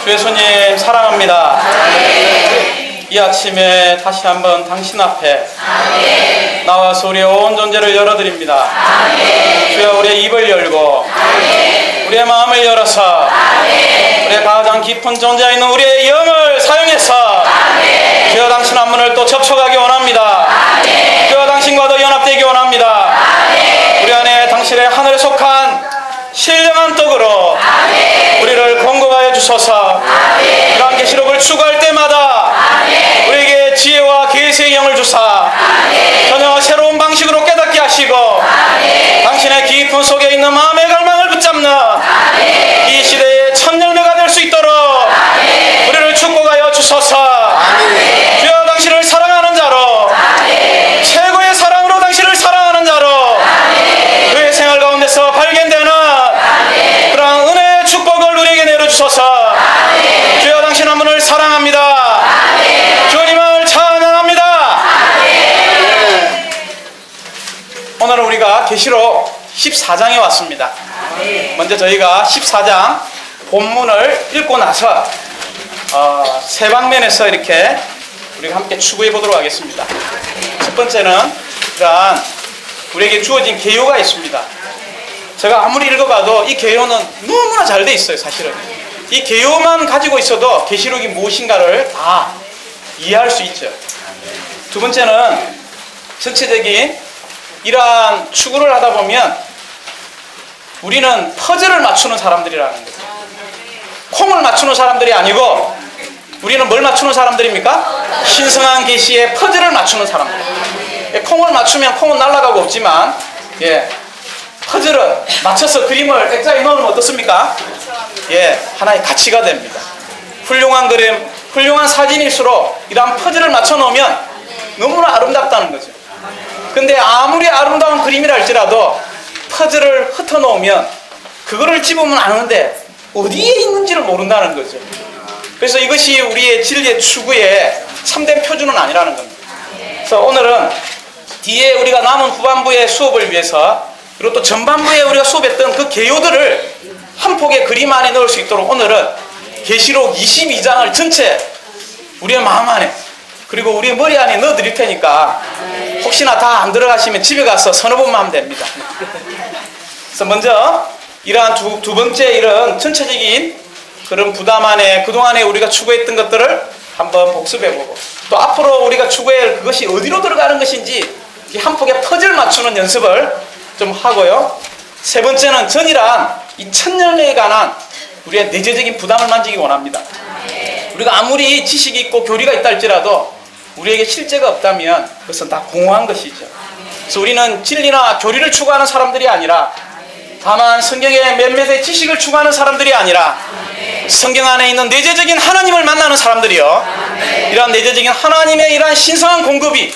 주 예수님 사랑합니다. 이 아침에 다시 한번 당신 앞에 나와서 우리의 온 존재를 열어드립니다. 주여, 우리의 입을 열고 우리의 마음을 열어서 우리의 가장 깊은 존재에 있는 우리의 영을 사용해서 주여, 당신 한 분을 또 접촉하기 원합니다. 주여, 당신과도 연합되기 원합니다. 우리 안에 당신의 하늘에 속한 신령한 떡으로 우리를 공급하여 주소서. 이러한 계시록을 추구할 때마다 우리에게 지혜와 계시의 영을 주사 전혀 새로운 방식으로 깨닫게 하시고 당신의 깊은 속에 있는 마음의 갈망을 붙잡는 이 시대의 첫 열매가 될 수 있도록 우리를 축복하여 주소서. 주여, 당신을 사랑하는 자로, 최고의 사랑으로 당신을 사랑하는 자로 그의 생활 가운데서 발견되는 그러한 은혜의 축복을 우리에게 내려주소서. 주여, 당신 한 분을 사랑합니다. 주님을 찬양합니다. 오늘은 우리가 계시록 14장에 왔습니다. 먼저 저희가 14장 본문을 읽고 나서 세 방면에서 이렇게 우리가 함께 추구해 보도록 하겠습니다. 첫 번째는 이러한 우리에게 주어진 개요가 있습니다. 제가 아무리 읽어봐도 이 개요는 너무나 잘 돼 있어요. 사실은 이 개요만 가지고 있어도 계시록이 무엇인가를 다 이해할 수 있죠. 두 번째는 전체적인 이러한 추구를 하다 보면 우리는 퍼즐을 맞추는 사람들이라는 거죠. 콩을 맞추는 사람들이 아니고 우리는 뭘 맞추는 사람들입니까? 신성한 계시의 퍼즐을 맞추는 사람들. 콩을 맞추면 콩은 날아가고 없지만 퍼즐을 맞춰서 그림을 액자에 넣으면 어떻습니까? 하나의 가치가 됩니다. 훌륭한 그림, 훌륭한 사진일수록 이러한 퍼즐을 맞춰 놓으면 너무나 아름답다는 거죠. 근데 아무리 아름다운 그림이라 할지라도 퍼즐을 흩어 놓으면 그거를 집으면 아는데 어디에 있는지를 모른다는 거죠. 그래서 이것이 우리의 진리의 추구의 참된 표준은 아니라는 겁니다. 그래서 오늘은 뒤에 우리가 남은 후반부의 수업을 위해서, 그리고 또 전반부에 우리가 수업했던 그 개요들을 한 폭의 그림 안에 넣을 수 있도록 오늘은 계시록 22장을 전체 우리의 마음 안에 그리고 우리의 머리 안에 넣어 드릴 테니까 혹시나 다 안 들어가시면 집에 가서 서너 번만 하면 됩니다. 그래서 먼저 이러한 두 번째 이런 전체적인 그런 부담 안에 그동안에 우리가 추구했던 것들을 한번 복습해보고, 또 앞으로 우리가 추구할 그것이 어디로 들어가는 것인지 한 폭의 퍼즐 맞추는 연습을 좀 하고요. 세 번째는 전이란 이 첫 열매에 관한 우리의 내재적인 부담을 만지기 원합니다. 우리가 아무리 지식이 있고 교리가 있다 할지라도 우리에게 실제가 없다면 그것은 다 공허한 것이죠. 그래서 우리는 진리나 교리를 추구하는 사람들이 아니라, 다만 성경의 몇몇의 지식을 추구하는 사람들이 아니라 성경 안에 있는 내재적인 하나님을 만나는 사람들이요, 이러한 내재적인 하나님의 이러한 신성한 공급이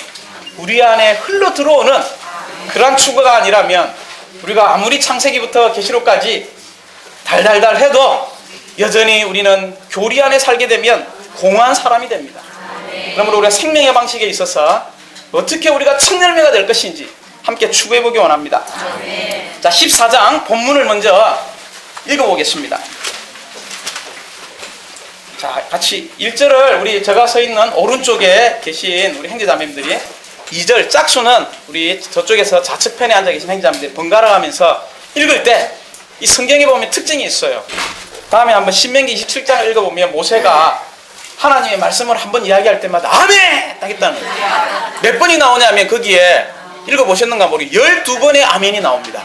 우리 안에 흘러 들어오는 그러한 추구가 아니라면 우리가 아무리 창세기부터 계시록까지 달달달 해도 여전히 우리는 교리 안에 살게 되면 공허한 사람이 됩니다. 그러므로 우리가 생명의 방식에 있어서 어떻게 우리가 첫 열매가 될 것인지 함께 추구해보기 원합니다. 자, 14장 본문을 먼저 읽어보겠습니다. 자, 같이 1절을 우리 제가 서 있는 오른쪽에 계신 우리 형제자매님들이 2절 짝수는 우리 저쪽에서 좌측편에 앉아 계신 형제자매들이 번갈아 가면서 읽을 때 이 성경에 보면 특징이 있어요. 다음에 한번 신명기 27장을 읽어보면 모세가 하나님의 말씀을 한번 이야기할 때마다 아멘! 하겠다는 거예요. 몇 번이 나오냐면 거기에 읽어보셨는가 모르겠어요. 12번의 아멘이 나옵니다.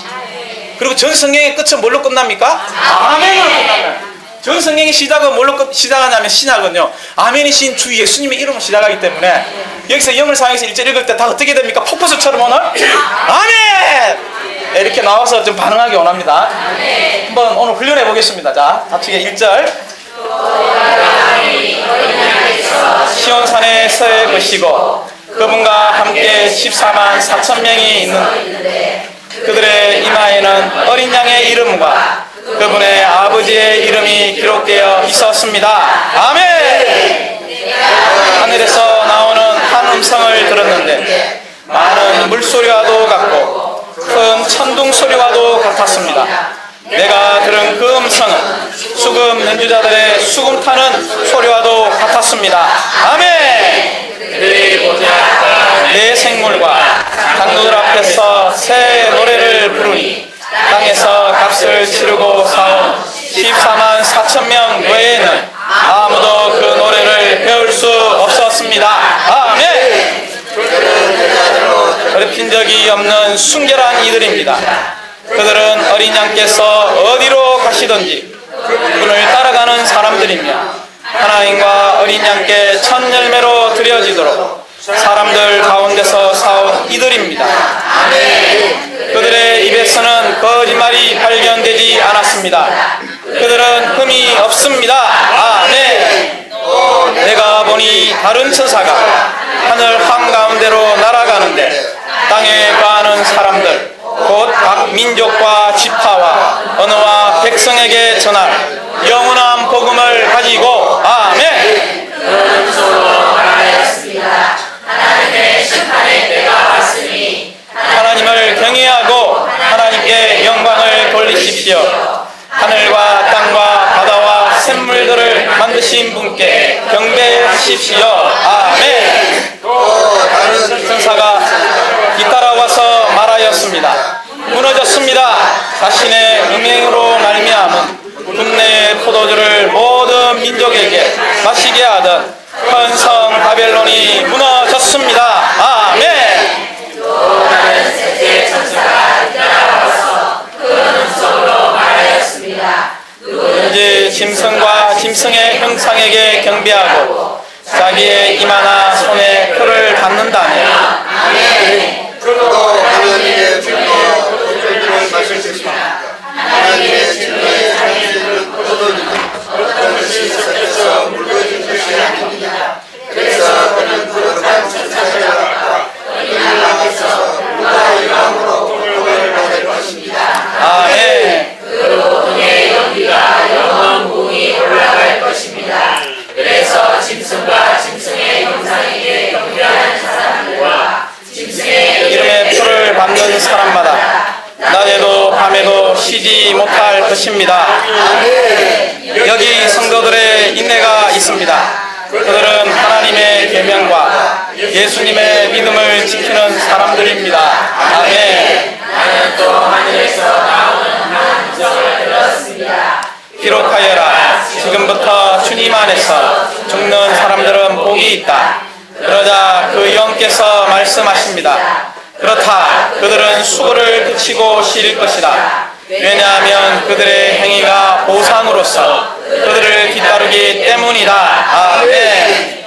그리고 전 성경의 끝은 뭘로 끝납니까? 아멘으로 끝납니다. 전 성경의 시작은 뭘로 시작하냐면 신약은요, 아멘이신 주 예수님의 이름으로 시작하기 때문에 여기서 영을 사용해서 1절 읽을 때 다 어떻게 됩니까? 폭포수처럼 오늘 아멘! 이렇게 나와서 좀 반응하기 원합니다. 한번 오늘 훈련해 보겠습니다. 자, 좌측에 1절 시온산에 서의 것이고 그분과 함께 14만 4천 명이 있는 그들의 이마에는 어린 양의 이름과 그분의 아버지의 이름이 기록되어 있었습니다. 아멘! 하늘에서 나오는 한 음성을 들었는데 많은 물소리와도 같고 큰 천둥 소리와도 같았습니다. 내가 들은 그 음성은 수금 연주자들의 수금 타는 소리와도 같았습니다. 아멘. 내 생물과 장로들 앞에서 새 노래를 부르니 땅에서 값을 치르고 사온 14만 4천 명 외에는 아무도 그 노래를 배울 수 없었습니다. 아멘. 더럽힌 적이 없는 순결한 이들입니다. 그들은 어린 양께서 어디로 가시든지 그분을 따라가는 사람들이며 하나님과 어린 양께 첫 열매로 드려지도록 사람들 가운데서 사온 이들입니다. 그들의 입에서는 거짓말이 발견되지 않았습니다. 그들은 흠이 없습니다. 아멘. 내가 보니 다른 천사가 하늘 한가운데로 날아가는데 땅에 거하는 사람들 곧 각 민족과 지파와 언어와 백성에게 전할 영원한 복음을 가지고 아멘. 하나님의 심판의 때가 왔으니 하나님을 경외하고 하나님께 영광을 돌리십시오. 하늘과 땅과 바다와 샘물들을 만드신 분께 경배하십시오. 아멘. 또 다른 천사가 뒤따라와서 말하였습니다. 무너졌습니다. 자신의 음행으로 말미암은 국내의 포도주를 모든 민족에게 마시게 하던 큰 성 바벨론이 무너졌습니다. 아멘. 또 다른 셋째 천사가 뒤따라와서 큰 소리로 말하였습니다. 누구든지 짐승과 짐승의 형상에게 경배하고 자기의 이마나 손에 표를 받는다면 아멘. 그도 하나님의 포도주를 마실 것입니다. 하나님의 진노의 장애를 포도주는 어떤 시설에서 묽어진 것이 아닙니다. 그래서 그는 거룩한 천사를 갖고 하나님께서 누가 이름으로 복을 받을 것입니다. 아멘. 그 등의 연기가 영원 무궁히 올라갈 것입니다. 그래서 짐승과 짐승의 형상에게 경배하는 사람들과 짐승의 이름의 표를 받는 사람마다 낮에도 밤에도 쉬지 못할 것입니다. 여기 성도들의 인내가 있습니다. 그들은 하나님의 계명과 예수님의 믿음을 지키는 사람들입니다. 아멘. 나는 또 하늘에서 나오는 한 음성을 들었습니다. 기록하여라. 지금부터 주님 안에서 죽는 사람들은 복이 있다. 그러자 그 영께서 말씀하십니다. 그렇다. 그들은 수고를 그치고 쉴 것이다. 왜냐하면 그들의 행위가 보상으로서 그들을 뒤따르기 때문이다. 아멘.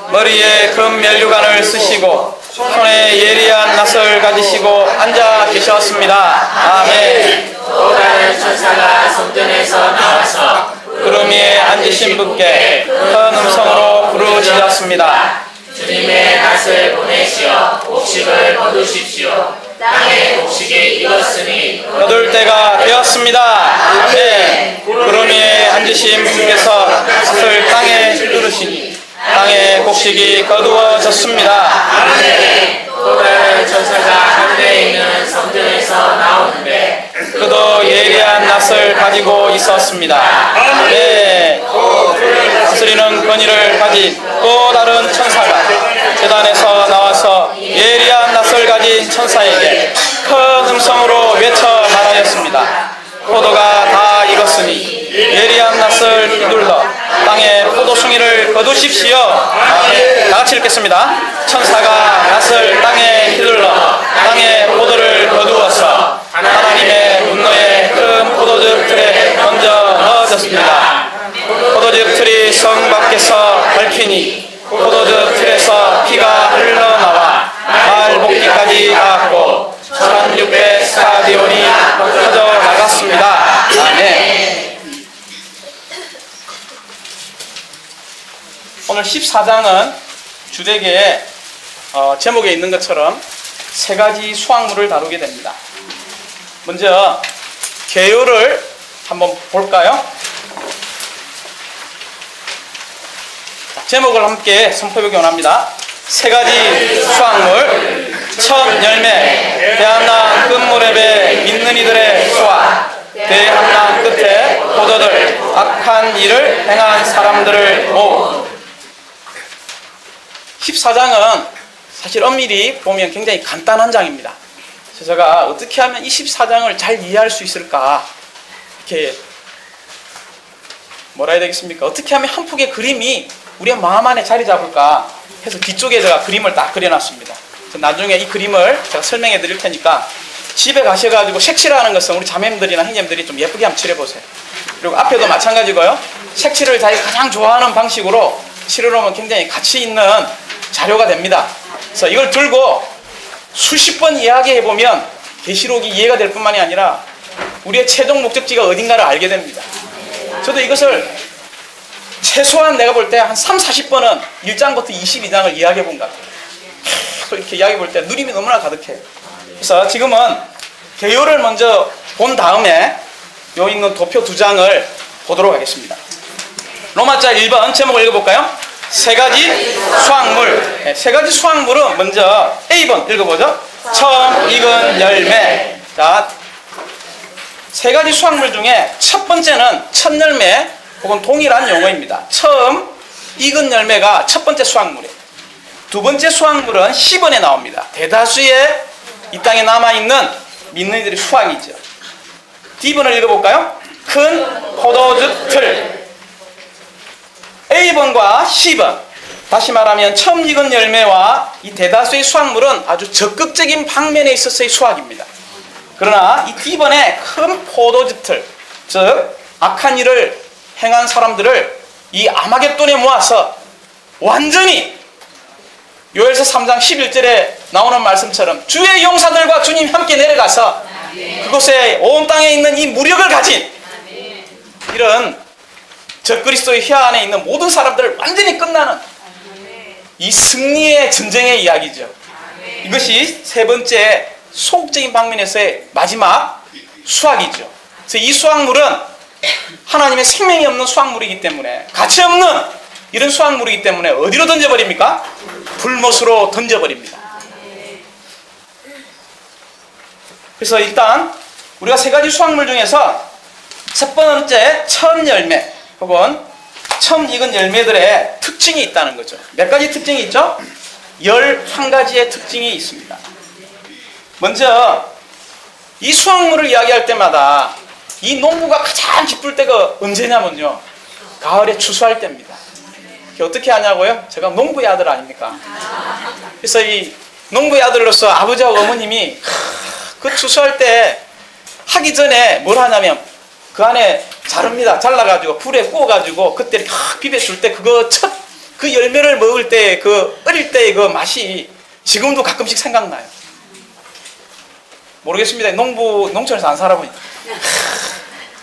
머리에 금 면류관을 쓰시고 손에 예리한 낫을 가지시고 앉아 계셨습니다. 아멘. 또 다른 천사가 성전에서 나와서 구름 위에 앉으신 분께 큰 음성으로 부르짖었습니다. 주님의 낫을 보내시어 곡식을 거두십시오. 땅의 곡식이 익었으니 거둘 때가 되었습니다. 아멘. 구름 위에 앉으신 분께서 낫을 땅에 휘두르시니 땅의 곡식이 거두어졌습니다. 아멘. 또 다른 천사가 하늘에 있는 성전에서 나오는데 그도 예리한 낫을 가지고 있었습니다. 아멘. 다스리는 권위를 가진 또 다른 천사가 제단에서 나와서 예리한 낫을 가진 천사에게 큰 음성으로 외쳐 말하였습니다. 포도가 다 익었으니 예리한 낫을 휘둘러 땅에 포도송이를 거두십시오. 아멘. 다 같이 읽겠습니다. 천사가 낫을 땅에 휘둘러 땅에 포도를 거두어서 하나님의 분노의 큰 포도즙 틀에 던져 넣어졌습니다. 포도즙 틀이 성 밖에서 밟히니 포도즙 틀에서 피가 흘러나와 말 복귀까지 닿았고 1600 스타디온이 터져 나갔습니다. 아멘. 오늘 14장은 주되게 제목에 있는 것처럼 세 가지 수확물을 다루게 됩니다. 먼저 개요를 한번 볼까요? 제목을 함께 선포하기 원합니다. 세 가지 수확물, 첫 열매, 대한나 금 대한난 끝에 포도들 악한 일을 행한 사람들을 모으. 14장은 사실 엄밀히 보면 굉장히 간단한 장입니다. 그래서 제가 어떻게 하면 이 14장을 잘 이해할 수 있을까, 이렇게 뭐라 해야 되겠습니까? 어떻게 하면 한 폭의 그림이 우리의 마음 안에 자리 잡을까 해서 뒤쪽에 제가 그림을 딱 그려놨습니다. 나중에 이 그림을 제가 설명해 드릴 테니까 집에 가셔가지고 색칠하는 것은 우리 자매님들이나 형님들이 좀 예쁘게 한번 칠해보세요. 그리고 앞에도 마찬가지고요. 색칠을 자기가 가장 좋아하는 방식으로 칠해놓으면 굉장히 가치 있는 자료가 됩니다. 그래서 이걸 들고 수십 번 이야기해보면 계시록이 이해가 될 뿐만이 아니라 우리의 최종 목적지가 어딘가를 알게 됩니다. 저도 이것을 최소한 내가 볼 때 한 30-40번은 1장부터 22장을 이야기해 본 것 같아요. 계속 이렇게 이야기해 볼 때 누림이 너무나 가득해요. 그래서 지금은 개요를 먼저 본 다음에 여기 있는 도표 2장을 보도록 하겠습니다. 로마자 1번 제목을 읽어볼까요? 세 가지 수확물. 네, 세 가지 수확물은 먼저 A번 읽어보죠. 처음 익은 열매. 자, 세 가지 수확물 중에 첫 번째는 첫 열매 혹은 동일한 용어입니다. 처음 익은 열매가 첫 번째 수확물이에요. 두 번째 수확물은 10번에 나옵니다. 대다수의 이 땅에 남아있는 믿는 이들의 수확이죠. D번을 읽어볼까요? 큰 포도주 틀. A번과 C번, 다시 말하면 처음 익은 열매와 이 대다수의 수확물은 아주 적극적인 방면에 있어서의 수확입니다. 그러나 이 D번의 큰 포도주 틀, 즉 악한 일을 행한 사람들을 이 아마겟돈에 모아서 완전히 요엘서 3장 11절에 나오는 말씀처럼 주의 용사들과 주님 함께 내려가서 그곳에 온 땅에 있는 이 무력을 가진 이런 적그리스도의 혀 안에 있는 모든 사람들을 완전히 끝나는 이 승리의 전쟁의 이야기죠. 이것이 세 번째 소극적인 방면에서의 마지막 수확이죠. 그래서 이 수확물은 하나님의 생명이 없는 수확물이기 때문에, 가치 없는 이런 수확물이기 때문에 어디로 던져버립니까? 불못으로 던져버립니다. 그래서 일단 우리가 세 가지 수확물 중에서 첫 번째 처음 열매 혹은 처음 익은 열매들의 특징이 있다는 거죠. 몇 가지 특징이 있죠? 11가지의 특징이 있습니다. 먼저 이 수확물을 이야기할 때마다 이 농부가 가장 기쁠 때가 언제냐면요, 가을에 추수할 때입니다. 어떻게 하냐고요? 제가 농부의 아들 아닙니까? 그래서 이 농부의 아들로서 아버지와 어머님이 그 추수할 때 하기 전에 뭘 하냐면 그 안에 자릅니다. 잘라가지고 불에 구워가지고 그때 비벼줄 때 그거 그 열매를 먹을 때 그 어릴 때의 그 맛이 지금도 가끔씩 생각나요. 모르겠습니다. 농촌에서 안 살아보니까.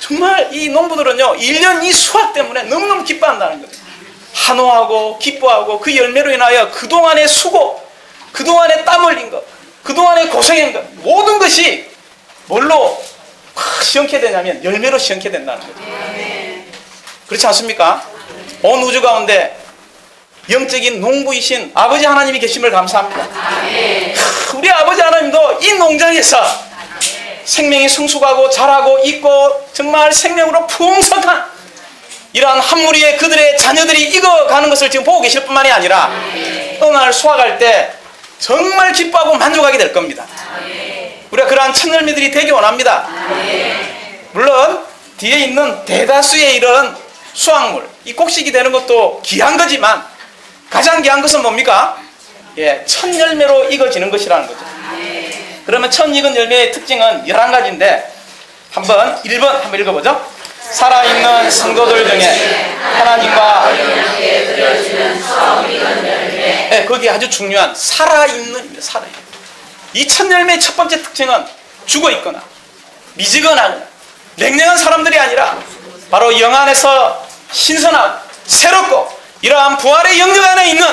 정말 이 농부들은요 1년 이 수확 때문에 너무너무 기뻐한다는 거죠. 환호하고 기뻐하고 그 열매로 인하여 그동안의 수고, 그동안의 땀 흘린 것, 그동안의 고생한 것, 모든 것이 뭘로 시원케 되냐면 열매로 시원케 된다는 거죠. 그렇지 않습니까? 온 우주 가운데 영적인 농부이신 아버지 하나님이 계심을 감사합니다. 우리 아버지 하나님도 이 농장에서 생명이 성숙하고 자라고 있고 정말 생명으로 풍성한 이러한 한 무리의 그들의 자녀들이 익어가는 것을 지금 보고 계실 뿐만이 아니라 어느 날 수확할 때 정말 기뻐하고 만족하게 될 겁니다. 우리가 그러한 첫 열매들이 되기 원합니다. 물론 뒤에 있는 대다수의 이런 수확물, 이 곡식이 되는 것도 귀한 거지만 가장 귀한 것은 뭡니까? 첫 열매로 익어지는 것이라는 거죠. 그러면 첫 익은 열매의 특징은 11가지인데 한번 1번 한번 읽어보죠. 살아있는 성도들 중에 하나님과 거기 아주 중요한 살아있는 이 첫 열매의 첫 번째 특징은 죽어있거나 미지근하거나 냉랭한 사람들이 아니라 바로 영 안에서 신선하고 새롭고 이러한 부활의 영역 안에 있는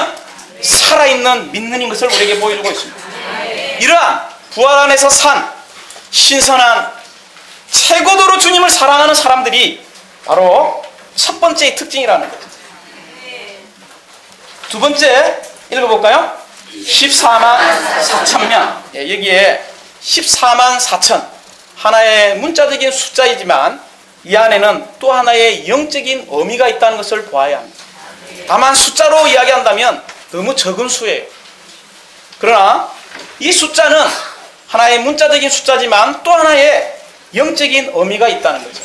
살아있는 믿는 것을 우리에게 보여주고 있습니다. 이러한 부활 안에서 산 신선한 최고도로 주님을 사랑하는 사람들이 바로 첫 번째의 특징이라는 거죠. 두 번째 읽어볼까요? 14만 4천 명. 여기에 14만 4천 하나의 문자적인 숫자이지만 이 안에는 또 하나의 영적인 의미가 있다는 것을 보아야 합니다. 다만 숫자로 이야기한다면 너무 적은 수예요. 그러나 이 숫자는 하나의 문자적인 숫자지만 또 하나의 영적인 의미가 있다는 거죠.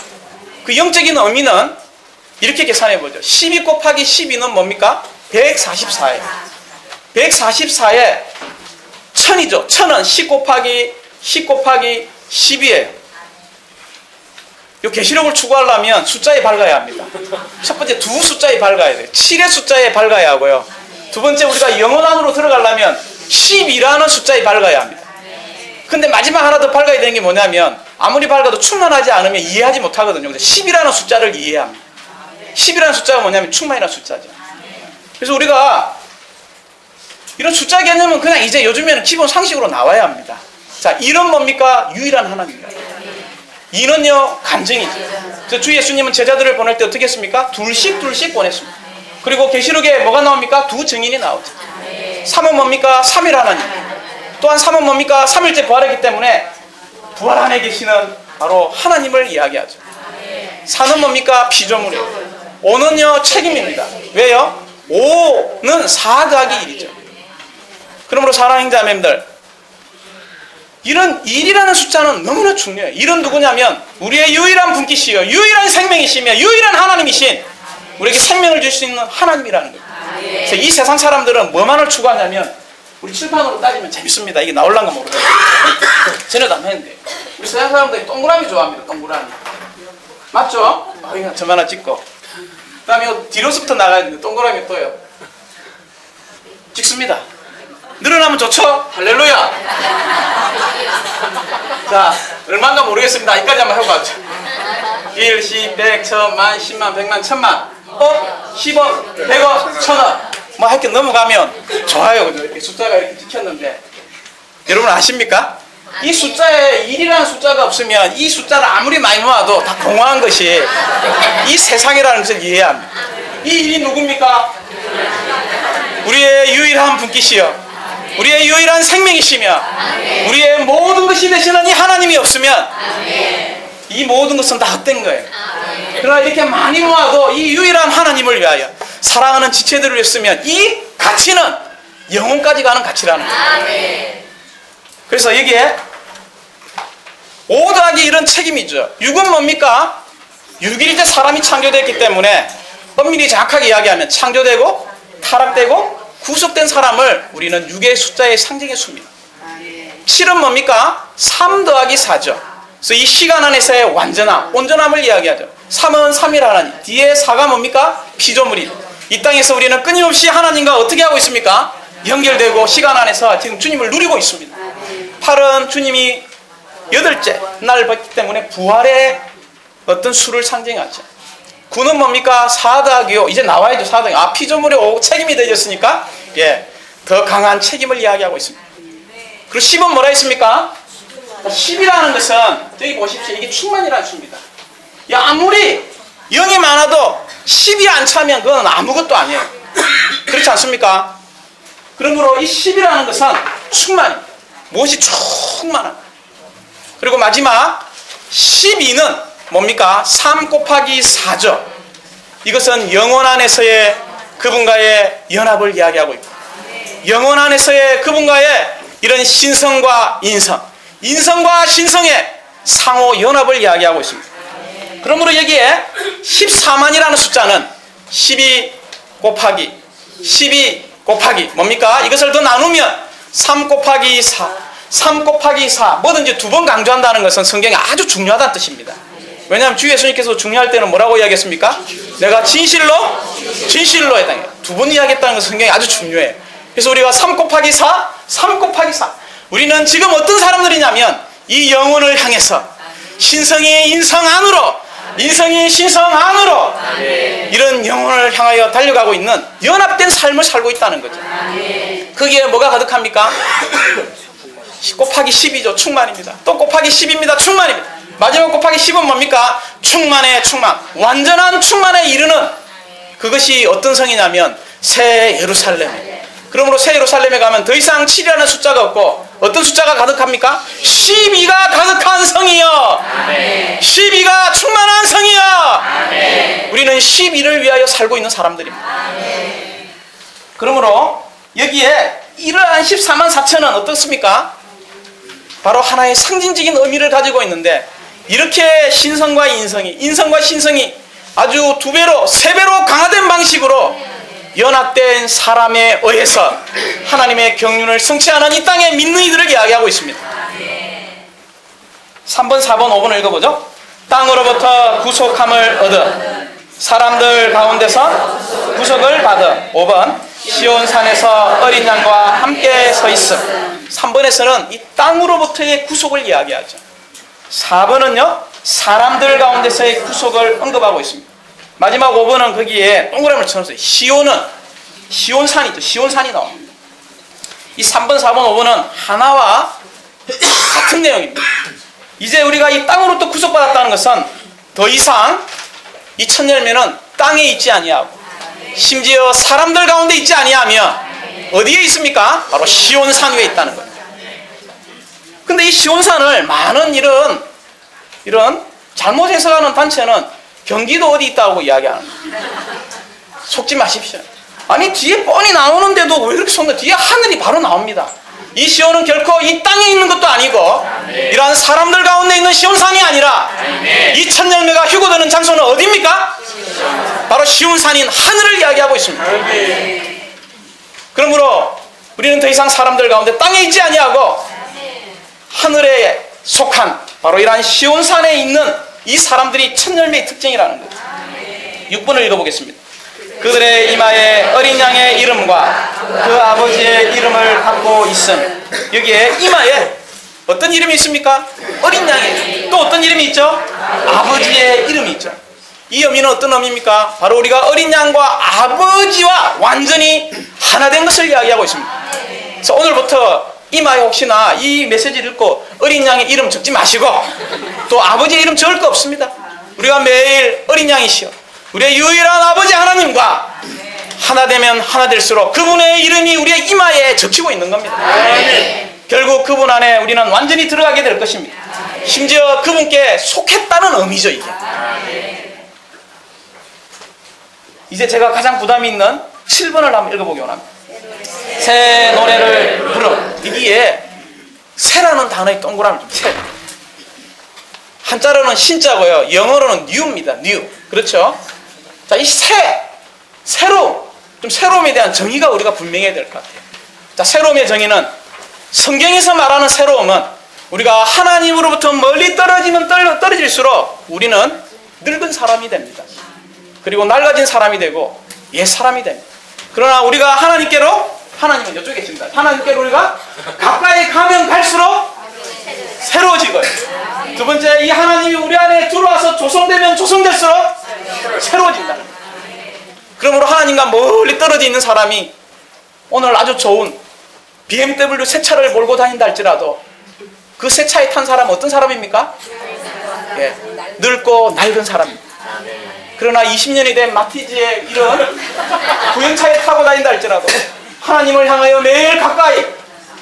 그 영적인 의미는 이렇게 계산해 보죠. 12 곱하기 12는 뭡니까? 144예요. 144에 1000이죠. 1000은 10 곱하기 12예요. 이 계시록을 추구하려면 숫자에 밝아야 합니다. 첫 번째 두 숫자에 밝아야 돼요. 7의 숫자에 밝아야 하고요. 두 번째 우리가 영혼 안으로 들어가려면 12라는 숫자에 밝아야 합니다. 근데 마지막 하나 더 밝아야 되는 게 뭐냐면 아무리 밝아도 충만하지 않으면 이해하지 못하거든요. 그래서 10이라는 숫자를 이해해야 합니다. 10이라는 숫자가 뭐냐면 충만이라는 숫자죠. 그래서 우리가 이런 숫자 개념은 그냥 이제 요즘에는 기본 상식으로 나와야 합니다. 자, 1은 뭡니까? 유일한 하나님입니다. 2는요, 간증이죠. 그래서 주 예수님은 제자들을 보낼 때 어떻게 했습니까? 둘씩 보냈습니다. 그리고 계시록에 뭐가 나옵니까? 두 증인이 나오죠. 3은 뭡니까? 3일 하나님. 또한 3은 뭡니까? 3일째 부활했기 때문에 부활 안에 계시는 바로 하나님을 이야기하죠. 4는 뭡니까? 피조물이에요. 5는요, 책임입니다. 왜요? 5는 4 더하기 1이죠. 그러므로 사랑하는 자매님들, 이런 1이라는 숫자는 너무나 중요해요. 1은 누구냐면 우리의 유일한 분기시요, 유일한 생명이시며 유일한 하나님이신 우리에게 생명을 줄 수 있는 하나님이라는 거예요. 그래서 이 세상 사람들은 뭐만을 추구하냐면 우리 칠판으로 따지면 재밌습니다. 이게 나올란가 모르겠어요. 전에도 안 했는데 우리 세상 사람들이 동그라미 좋아합니다. 동그라미. 맞죠? 그냥 점 하나 찍고 그 다음에 뒤로서부터 나가야 되는데 동그라미 또요. 찍습니다. 늘어나면 좋죠? 할렐루야! 자, 얼마인가 모르겠습니다. 여기까지 한번 해보죠. 1, 10, 100, 1000만, 10만, 100만, 1000만, 10억, 100억, 1000억. 뭐 이렇게 넘어가면 좋아요. 이렇게 숫자가 이렇게 찍혔는데 여러분 아십니까? 이 숫자에 1이라는 숫자가 없으면 이 숫자를 아무리 많이 모아도 다 공허한 것이 이 세상이라는 것을 이해해야 합니다. 이 1이 누굽니까? 우리의 유일한 분기시여, 우리의 유일한 생명이시며 우리의 모든 것이 되시는 이 하나님이 없으면 이 모든 것은 다 헛된 거예요. 그러나 이렇게 많이 모아도 이 유일한 하나님을 위하여 사랑하는 지체들을 위했으면 이 가치는 영혼까지 가는 가치라는 거예요. 그래서 여기에 5 더하기 1은 책임이죠. 6은 뭡니까? 6일 때 사람이 창조됐기 때문에 엄밀히 정확하게 이야기하면 창조되고 타락되고 구속된 사람을 우리는 6의 숫자의 상징의 수입니다. 7은 뭡니까? 3 더하기 4죠. 그래서 이 시간 안에서의 완전함, 온전함을 이야기하죠. 3은 3일 하나님, 뒤에 4가 뭡니까? 피조물이. 이 땅에서 우리는 끊임없이 하나님과 어떻게 하고 있습니까? 연결되고 시간 안에서 지금 주님을 누리고 있습니다. 8은 주님이 8째 날 봤기 때문에 부활의 어떤 수를 상징하죠. 9는 뭡니까? 4 더하기 5. 이제 나와야죠. 4 더하기 5. 아, 피조물의 5 책임이 되졌으니까 예, 더 강한 책임을 이야기하고 있습니다. 그리고 10은 뭐라 했습니까? 10이라는 것은 여기 보십시오. 이게 충만이라는 수입니다. 야, 아무리 0이 많아도 10이 안 차면 그건 아무것도 아니에요. 그렇지 않습니까? 그러므로 이 10이라는 것은 충만입니다. 무엇이 충만합니다. 그리고 마지막 12는 뭡니까? 3 곱하기 4죠. 이것은 영혼 안에서의 그분과의 연합을 이야기하고 있고 영혼 안에서의 그분과의 이런 신성과 인성, 인성과 신성의 상호 연합을 이야기하고 있습니다. 그러므로 여기에 14만이라는 숫자는 12 곱하기 뭡니까? 이것을 더 나누면 3 곱하기 4, 3 곱하기 4 뭐든지 2번 강조한다는 것은 성경에 아주 중요하다는 뜻입니다. 왜냐하면 주 예수님께서 중요할 때는 뭐라고 이야기했습니까? 내가 진실로 해당해요. 2번 이야기했다는 것은 성경이 아주 중요해요. 그래서 우리가 3 곱하기 4, 3 곱하기 4 우리는 지금 어떤 사람들이냐면 이 영혼을 향해서 신성이 인성 안으로, 인성이 신성 안으로 이런 영혼을 향하여 달려가고 있는 연합된 삶을 살고 있다는 거죠. 거기에 뭐가 가득합니까? 곱하기 10이죠. 충만입니다. 또 곱하기 10입니다. 충만입니다. 마지막 곱하기 10은 뭡니까? 충만의 충만, 완전한 충만에 이르는 그것이 어떤 성이냐면 새 예루살렘. 그러므로 새 예루살렘에 가면 더 이상 7이라는 숫자가 없고 어떤 숫자가 가득합니까? 12가 가득한 성이여 11을 위하여 살고 있는 사람들입니다. 그러므로 여기에 이러한 14만 4천은 어떻습니까? 바로 하나의 상징적인 의미를 가지고 있는데, 이렇게 신성과 인성과 신성이 아주 2배로 3배로 강화된 방식으로 연합된 사람에 의해서 하나님의 경륜을 성취하는 이 땅의 믿는 이들을 이야기하고 있습니다. 3번, 4번, 5번을 읽어보죠. 땅으로부터 구속함을 얻어 사람들 가운데서 구속을 받아. 5번, 시온산에서 어린 양과 함께 서 있음. 3번에서는 이 땅으로부터의 구속을 이야기하죠. 4번은요, 사람들 가운데서의 구속을 언급하고 있습니다. 마지막 5번은 거기에 동그라미를 쳐놓았어요. 시온산이죠. 시온산이 나옵니다. 이 3번, 4번, 5번은 하나와 같은 내용입니다. 이제 우리가 이 땅으로부터 구속받았다는 것은 더 이상 이 첫 열매는 땅에 있지 아니하고 심지어 사람들 가운데 있지 아니하며 어디에 있습니까? 바로 시온산 위에 있다는 거예요. 근데 이 시온산을 많은 이런 잘못 해석하는 단체는 경기도 어디 있다고 이야기하는 거예요. 속지 마십시오. 아니 뒤에 뻔히 나오는데도 왜 이렇게 속나? 뒤에 하늘이 바로 나옵니다. 이 시온은 결코 이 땅에 있는 것도 아니고 이러한 사람들 가운데 있는 시온산이 아니라 이 첫 열매가 휴거되는 장소는 어디입니까? 바로 시온산인 하늘을 이야기하고 있습니다. 그러므로 우리는 더 이상 사람들 가운데 땅에 있지 아니하고 하늘에 속한 바로 이러한 시온산에 있는 이 사람들이 첫 열매의 특징이라는 거죠. 6번을 읽어보겠습니다. 그들의 이마에 어린 양의 이름과 그 아버지의 이름을 갖고 있음. 여기에 이마에 어떤 이름이 있습니까? 어린 양의. 또 어떤 이름이 있죠? 아버지의 이름이 있죠. 이 의미는 어떤 의미입니까? 바로 우리가 어린 양과 아버지와 완전히 하나 된 것을 이야기하고 있습니다. 그래서 오늘부터 이마에 혹시나 이 메시지를 읽고 어린 양의 이름 적지 마시고 또 아버지의 이름 적을 거 없습니다. 우리가 매일 어린 양이시여 우리의 유일한 아버지 하나님과 하나 되면 하나 될수록 그분의 이름이 우리의 이마에 적히고 있는 겁니다. 결국 그분 안에 우리는 완전히 들어가게 될 것입니다. 심지어 그분께 속했다는 의미죠. 이게 이제 제가 가장 부담이 있는 7번을 한번 읽어보기 원합니다. 새 노래를 부르. 여기에 새라는 단어의 동그라미 좀 새. 한자로는 신자고요. 영어로는 new입니다. new. 그렇죠? 자, 이 새로움, 좀 새로움에 대한 정의가 우리가 분명해야 될 것 같아요. 자, 새로움의 정의는 성경에서 말하는 새로움은 우리가 하나님으로부터 멀리 떨어지면 떨어질수록 우리는 늙은 사람이 됩니다. 그리고 낡아진 사람이 되고 옛 사람이 됩니다. 그러나 우리가 하나님은 이쪽에 계십니다. 하나님께로 우리가 가까이 가면 갈수록 새로워지고요. 두 번째, 이 하나님이 우리 안에 들어와서 조성되면 조성될수록 새로워진다. 그러므로 하나님과 멀리 떨어져 있는 사람이 오늘 아주 좋은 BMW 새 차를 몰고 다닌다 할지라도 그 새 차에 탄 사람은 어떤 사람입니까? 예, 늙고 낡은 사람입니다. 그러나 20년이 된 마티즈의 이런 구형차에 타고 다닌다 할지라도 하나님을 향하여 매일 가까이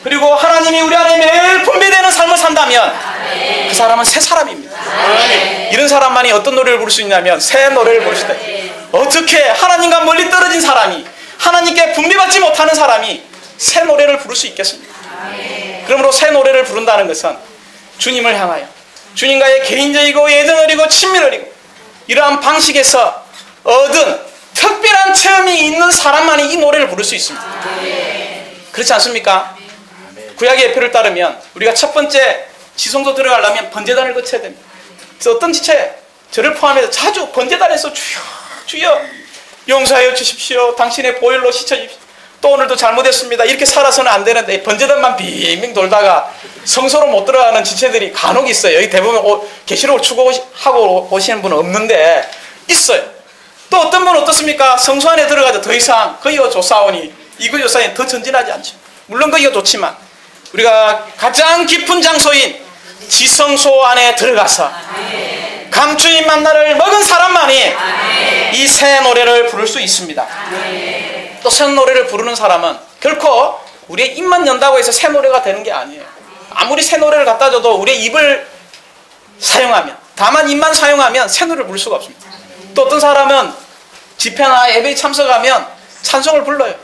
그리고 하나님이 우리 안에 매일 분배되는 삶을 산다면 그 사람은 새 사람입니다. 이런 사람만이 어떤 노래를 부를 수 있냐면 새 노래를 부를 수 있다. 어떻게 하나님과 멀리 떨어진 사람이 하나님께 분배받지 못하는 사람이 새 노래를 부를 수 있겠습니까? 그러므로 새 노래를 부른다는 것은 주님을 향하여 주님과의 개인적이고 애정어리고 친밀어리고 이러한 방식에서 얻은 특별한 체험이 있는 사람만이 이 노래를 부를 수 있습니다. 그렇지 않습니까? 구약의 예표를 따르면 우리가 첫 번째 지성소 들어가려면 번제단을 거쳐야 됩니다. 그래서 어떤 지체 저를 포함해서 자주 번제단에서 주여 주여 용서하여 주십시오. 당신의 보혈로 씻어주십시오. 또 오늘도 잘못했습니다. 이렇게 살아서는 안 되는데 번제단만 빙빙 돌다가 성소로 못 들어가는 지체들이 간혹 있어요. 여기 대부분 계시록을 추구하고 오시는 분은 없는데 있어요. 또 어떤 분은 어떻습니까? 성소 안에 들어가도 더 이상 거기가 조사오니 이거 조사니 더 전진하지 않죠. 물론 거기가 좋지만 우리가 가장 깊은 장소인 지성소 안에 들어가서 감추인 만나를 먹은 사람만이 이 새 노래를 부를 수 있습니다. 또 새 노래를 부르는 사람은 결코 우리의 입만 연다고 해서 새 노래가 되는 게 아니에요. 아무리 새 노래를 갖다 줘도 우리의 입을 사용하면 다만 입만 사용하면 새 노래를 부를 수가 없습니다. 또 어떤 사람은 집회나 예배에 참석하면 찬송을 불러요.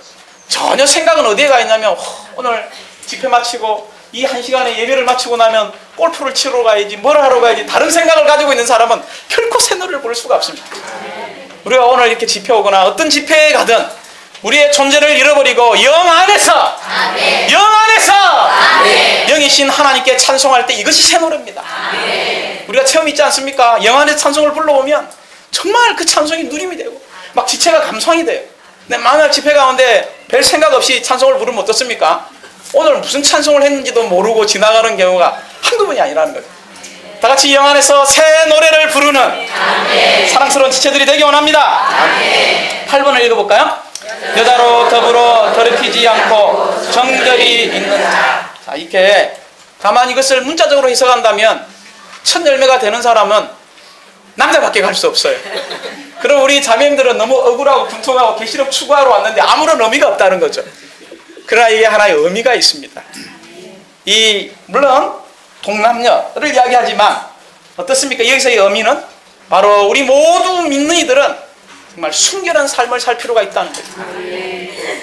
전혀 생각은 어디에 가 있냐면 오늘 집회 마치고 이 1시간의 예배를 마치고 나면 골프를 치러 가야지, 뭘 하러 가야지, 다른 생각을 가지고 있는 사람은 결코 새 노래를 부를 수가 없습니다. 우리가 오늘 이렇게 집회 오거나 어떤 집회에 가든 우리의 존재를 잃어버리고 영 안에서, 영 안에서 영이신 하나님께 찬송할 때 이것이 새 노래입니다. 우리가 체험 있지 않습니까? 영 안에서 찬송을 불러오면 정말 그 찬송이 누림이 되고 막 지체가 감성이 돼요. 근데 만약 집회 가운데 별 생각 없이 찬송을 부르면 어떻습니까? 오늘 무슨 찬송을 했는지도 모르고 지나가는 경우가 한두 번이 아니라는 거죠. 다 같이 영 안에서 새 노래를 부르는 사랑스러운 지체들이 되기 원합니다. 8번을 읽어볼까요? 여자로 더불어 더럽히지 않고 정결이 있는 자. 자, 이렇게 다만 이것을 문자적으로 해석한다면 첫 열매가 되는 사람은 남자밖에 갈 수 없어요. 그럼 우리 자매님들은 너무 억울하고 분통하고 계시록 추구하러 왔는데 아무런 의미가 없다는 거죠. 그러나 이게 하나의 의미가 있습니다. 물론 동남녀를 이야기하지만 어떻습니까? 여기서의 의미는 바로 우리 모두 믿는 이들은 정말 순결한 삶을 살 필요가 있다는 거죠.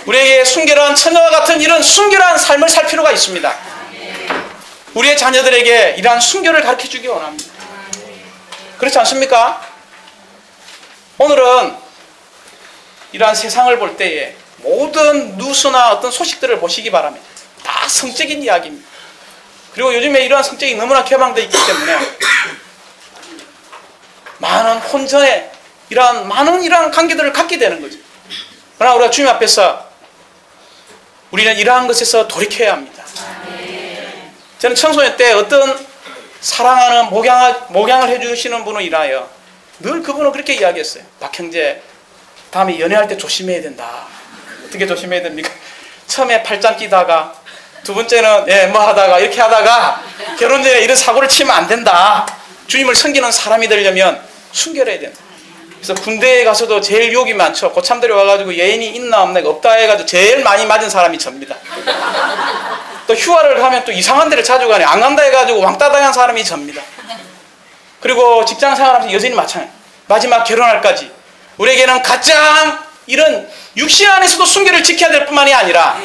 우리에게 순결한 처녀와 같은 이런 순결한 삶을 살 필요가 있습니다. 우리의 자녀들에게 이러한 순결을 가르쳐주기 원합니다. 그렇지 않습니까? 오늘은 이러한 세상을 볼 때에 모든 뉴스나 어떤 소식들을 보시기 바랍니다. 다 성적인 이야기입니다. 그리고 요즘에 이러한 성적이 너무나 개방되어 있기 때문에 많은 혼전에 많은 이러한 관계들을 갖게 되는 거죠. 그러나 우리가 주님 앞에서 우리는 이러한 것에서 돌이켜야 합니다. 저는 청소년 때 어떤 사랑하는 목양을 해주시는 분을 인하여 늘 그분은 그렇게 이야기했어요. 박 형제, 다음에 연애할 때 조심해야 된다. 어떻게 조심해야 됩니까? 처음에 팔짱 끼다가 두 번째는 뭐 하다가 이렇게 하다가 결혼 전에 이런 사고를 치면 안 된다. 주님을 섬기는 사람이 되려면 순결해야 된다. 그래서 군대에 가서도 제일 유혹이 많죠. 고참들이 와가지고 예인이 있나 없나 없다 해가지고 제일 많이 맞은 사람이 접니다. 또 휴가를 가면 또 이상한 데를 자주 가네. 안 간다 해가지고 왕따 당한 사람이 접니다. 그리고 직장 생활하면서 여전히 마찬가지. 마지막 결혼할까지 우리에게는 가장 이런 육신 안에서도 순결을 지켜야 될 뿐만이 아니라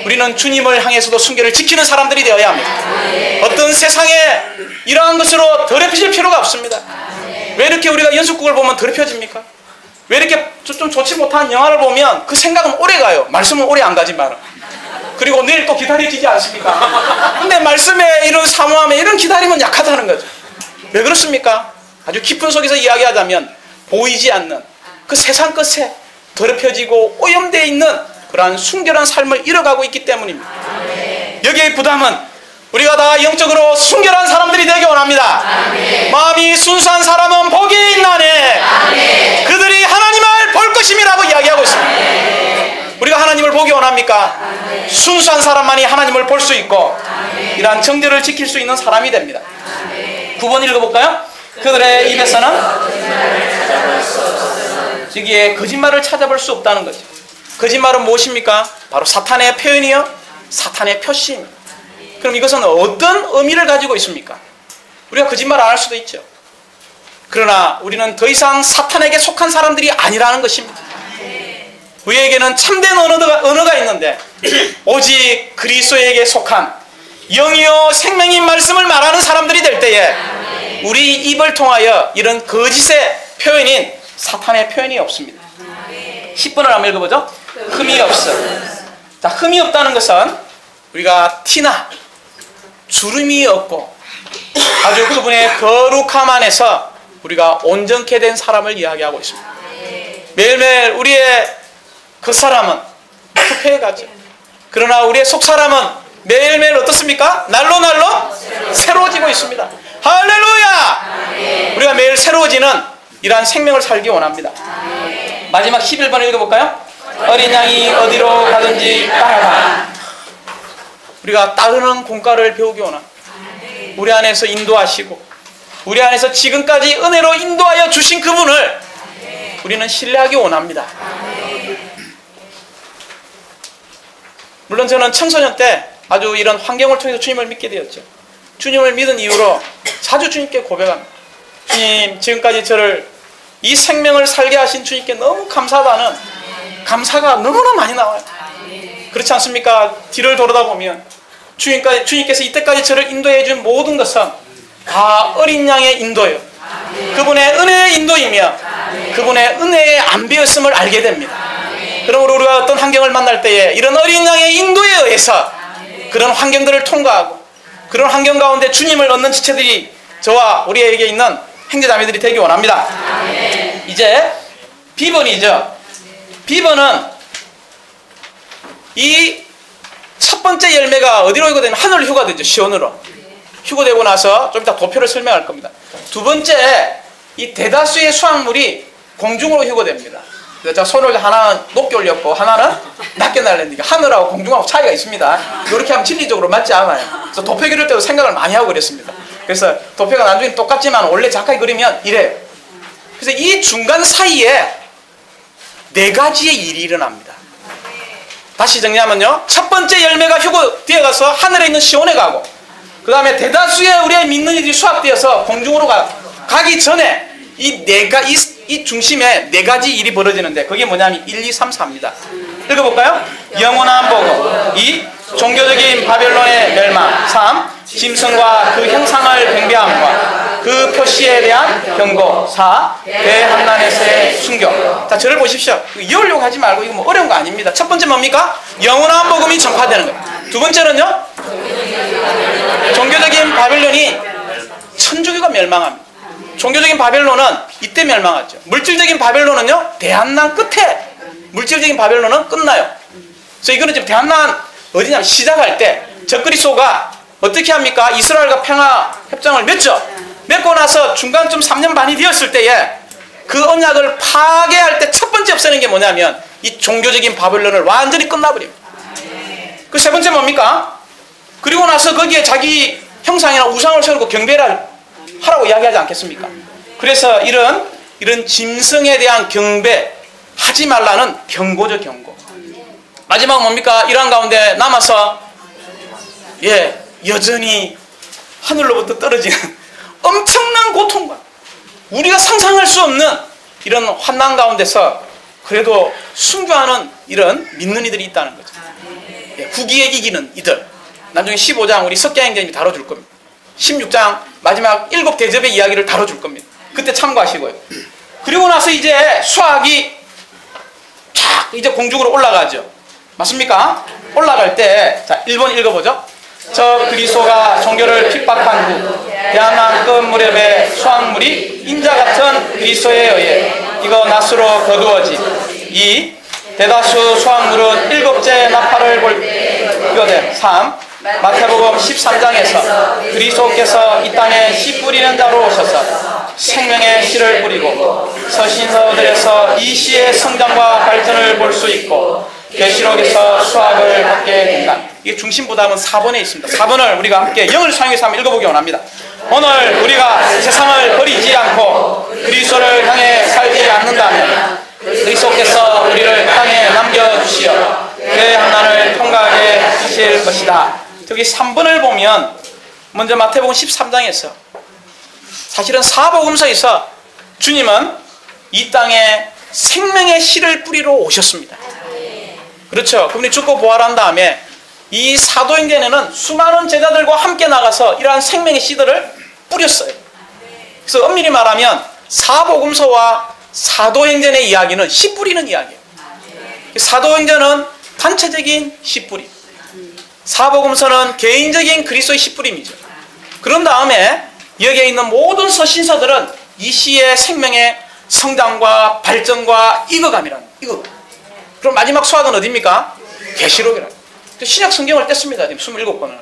우리는 주님을 향해서도 순결을 지키는 사람들이 되어야 합니다. 어떤 세상에 이러한 것으로 더럽혀질 필요가 없습니다. 왜 이렇게 우리가 연속극을 보면 더럽혀집니까? 왜 이렇게 좀 좋지 못한 영화를 보면 그 생각은 오래 가요. 말씀은 오래 안 가지만. 그리고 내일 또 기다려지지 않습니까? 근데 말씀에 이런 사모함에 이런 기다림은 약하다는 거죠. 왜 그렇습니까? 아주 깊은 속에서 이야기하자면 보이지 않는 그 세상 끝에 더럽혀지고 오염되어 있는 그러한 순결한 삶을 잃어가고 있기 때문입니다. 여기의 부담은 우리가 다 영적으로 순결한 사람들이 되기 원합니다. 마음이 순수한 사람은 복이 있나니 그들이 하나님을 볼 것임이라고 이야기하고 있습니다. 우리가 하나님을 보기 원합니까? 순수한 사람만이 하나님을 볼 수 있고 이러한 정죄를 지킬 수 있는 사람이 됩니다. 9번 읽어볼까요? 그들의 입에서는 여기에 거짓말을 찾아볼 수 없다는 거죠. 거짓말은 무엇입니까? 바로 사탄의 표현이요, 사탄의 표시입니다. 그럼 이것은 어떤 의미를 가지고 있습니까? 우리가 거짓말 안 할 수도 있죠. 그러나 우리는 더 이상 사탄에게 속한 사람들이 아니라는 것입니다. 우리에게는 참된 언어가 있는데 오직 그리스도에게 속한 영이요 생명인 말씀을 말하는 사람들이 될 때에 우리 입을 통하여 이런 거짓의 표현인 사탄의 표현이 없습니다. 10번을 한번 읽어보죠. 흠이 없어. 자, 흠이 없다는 것은 우리가 티나 주름이 없고 아주 그분의 거룩함 안에서 우리가 온전케 된 사람을 이야기하고 있습니다. 매일매일 우리의 겉사람은 부패해가죠. 그러나 우리의 속사람은 매일매일 어떻습니까? 날로 새로워지고 있습니다. 할렐루야! 우리가 매일 새로워지는 이러한 생명을 살기 원합니다. 마지막 11번 읽어볼까요? 어린 양이 어디로 가든지 따라가. 우리가 따르는 공과를 배우기 원합니다. 우리 안에서 인도하시고 우리 안에서 지금까지 은혜로 인도하여 주신 그분을 우리는 신뢰하기 원합니다. 물론 저는 청소년 때 아주 이런 환경을 통해서 주님을 믿게 되었죠. 주님을 믿은 이후로 자주 주님께 고백합니다. 주님, 지금까지 저를 이 생명을 살게 하신 주님께 너무 감사하다는 감사가 너무나 많이 나와요. 그렇지 않습니까? 뒤를 돌아다 보면 주님께서 이때까지 저를 인도해 준 모든 것은 다 어린 양의 인도예요. 그분의 은혜의 인도이며 그분의 은혜의 안배였음을 알게 됩니다. 그러므로 우리가 어떤 환경을 만날 때에 이런 어린 양의 인도에 의해서 그런 환경들을 통과하고 그런 환경 가운데 주님을 얻는 지체들이 저와 우리에게 있는 형제자매들이 되기 원합니다. 이제 비번이죠. 비번은 이 첫 번째 열매가 어디로 휴거되면 하늘로 휴거되죠. 시온으로. 휴거되고 나서 좀 이따 도표를 설명할 겁니다. 두 번째, 이 대다수의 수확물이 공중으로 휴거됩니다. 제가 손을 하나는 높게 올렸고 하나는 낮게 날렸으니까 하늘하고 공중하고 차이가 있습니다. 이렇게 하면 진리적으로 맞지 않아요. 그래서 도표 그릴 때도 생각을 많이 하고 그랬습니다. 그래서 도표가 나중에 똑같지만 원래 작가에 그리면 이래요. 그래서 이 중간 사이에 네 가지의 일이 일어납니다. 다시 정리하면요, 첫 번째 열매가 휴거되어 가서 하늘에 있는 시온에 가고, 그 다음에 대다수의 우리의 믿는 이들이 수확되어서 공중으로 가기 전에 이 중심에 네 가지 일이 벌어지는데, 그게 뭐냐면 1, 2, 3, 4입니다. 읽어볼까요? 영원한 복음. 2. 종교적인 바벨론의 멸망. 3. 짐승과 그 형상을 경배함과 그 표시에 대한 경고. 4. 대한난에서의 순교. 자, 저를 보십시오. 이해하려고 하지 말고 이거 뭐 어려운 거 아닙니다. 첫 번째 뭡니까? 영원한 복음이 전파되는 거예요. 두 번째는요, 종교적인 바벨론이 천주교가 멸망합니다. 종교적인 바벨론은 이때 멸망하죠. 물질적인 바벨론은요, 대한난 끝에 물질적인 바벨론은 끝나요. 그래서 이거는 지금 대한난 어디냐면 시작할 때 적그리스도가 어떻게 합니까? 이스라엘과 평화 협정을 맺죠. 맺고 나서 중간쯤 3년 반이 되었을 때에 그 언약을 파괴할 때 첫 번째 없애는 게 뭐냐면 이 종교적인 바벨론을 완전히 끝나버립니다. 그 세 번째 뭡니까? 그리고 나서 거기에 자기 형상이나 우상을 세우고 경배를 하라고 이야기하지 않겠습니까? 그래서 이런 짐승에 대한 경배 하지 말라는 경고죠, 경고. 마지막은 뭡니까? 이러한 가운데 남아서 여전히 하늘로부터 떨어지는 엄청난 고통과 우리가 상상할 수 없는 이런 환난 가운데서 그래도 순교하는 이런 믿는 이들이 있다는 거죠. 후기에 이기는 이들. 나중에 15장 우리 석가행전이 다뤄줄 겁니다. 16장 마지막 7대접의 이야기를 다뤄줄 겁니다. 그때 참고하시고요. 그리고 나서 이제 수학이 쫙 이제 공중으로 올라가죠. 맞습니까? 올라갈 때, 자, 1번 읽어보죠. 저 그리스도가 종교를 핍박한 후 대한난 끝 무렵에 수확물이 인자 같은 그리스도에 의해 이거 낫으로 거두어지. 2. 대다수 수확물은 7째 나팔을 볼거든. 3. 마태복음 13장에서 그리스도께서 이 땅에 씨 뿌리는 자로 오셔서 생명의 씨를 뿌리고 서신서들에서 이 씨의 성장과 발전을 볼 수 있고 계시록에서 수확을 받게 된다. 이게 중심보다는 4번에 있습니다. 4번을 우리가 함께 영을 사용해서 한번 읽어보기 원합니다. 오늘 우리가 세상을 버리지 않고 그리스도를 향해 살지 않는다면 그리스도께서 우리를 땅에 남겨주시어 대한난을 통과하게 하실 것이다. 저기 3번을 보면 먼저 마태복음 13장에서 사실은 사복음서에서 주님은 이 땅에 생명의 씨를 뿌리러 오셨습니다. 그렇죠. 그분이 죽고 부활한 다음에 이 사도행전에는 수많은 제자들과 함께 나가서 이러한 생명의 씨들을 뿌렸어요. 그래서 엄밀히 말하면 사복음서와 사도행전의 이야기는 씨 뿌리는 이야기예요. 사도행전은 단체적인 씨 뿌림, 사복음서는 개인적인 그리스도의 씨 뿌림이죠. 그런 다음에 여기에 있는 모든 서신서들은 이 씨의 생명의 성장과 발전과 익어감이라는 이거. 그럼 마지막 수학은 어디입니까? 계시록이라고. 신약 성경을 뗐습니다. 지금 27권을.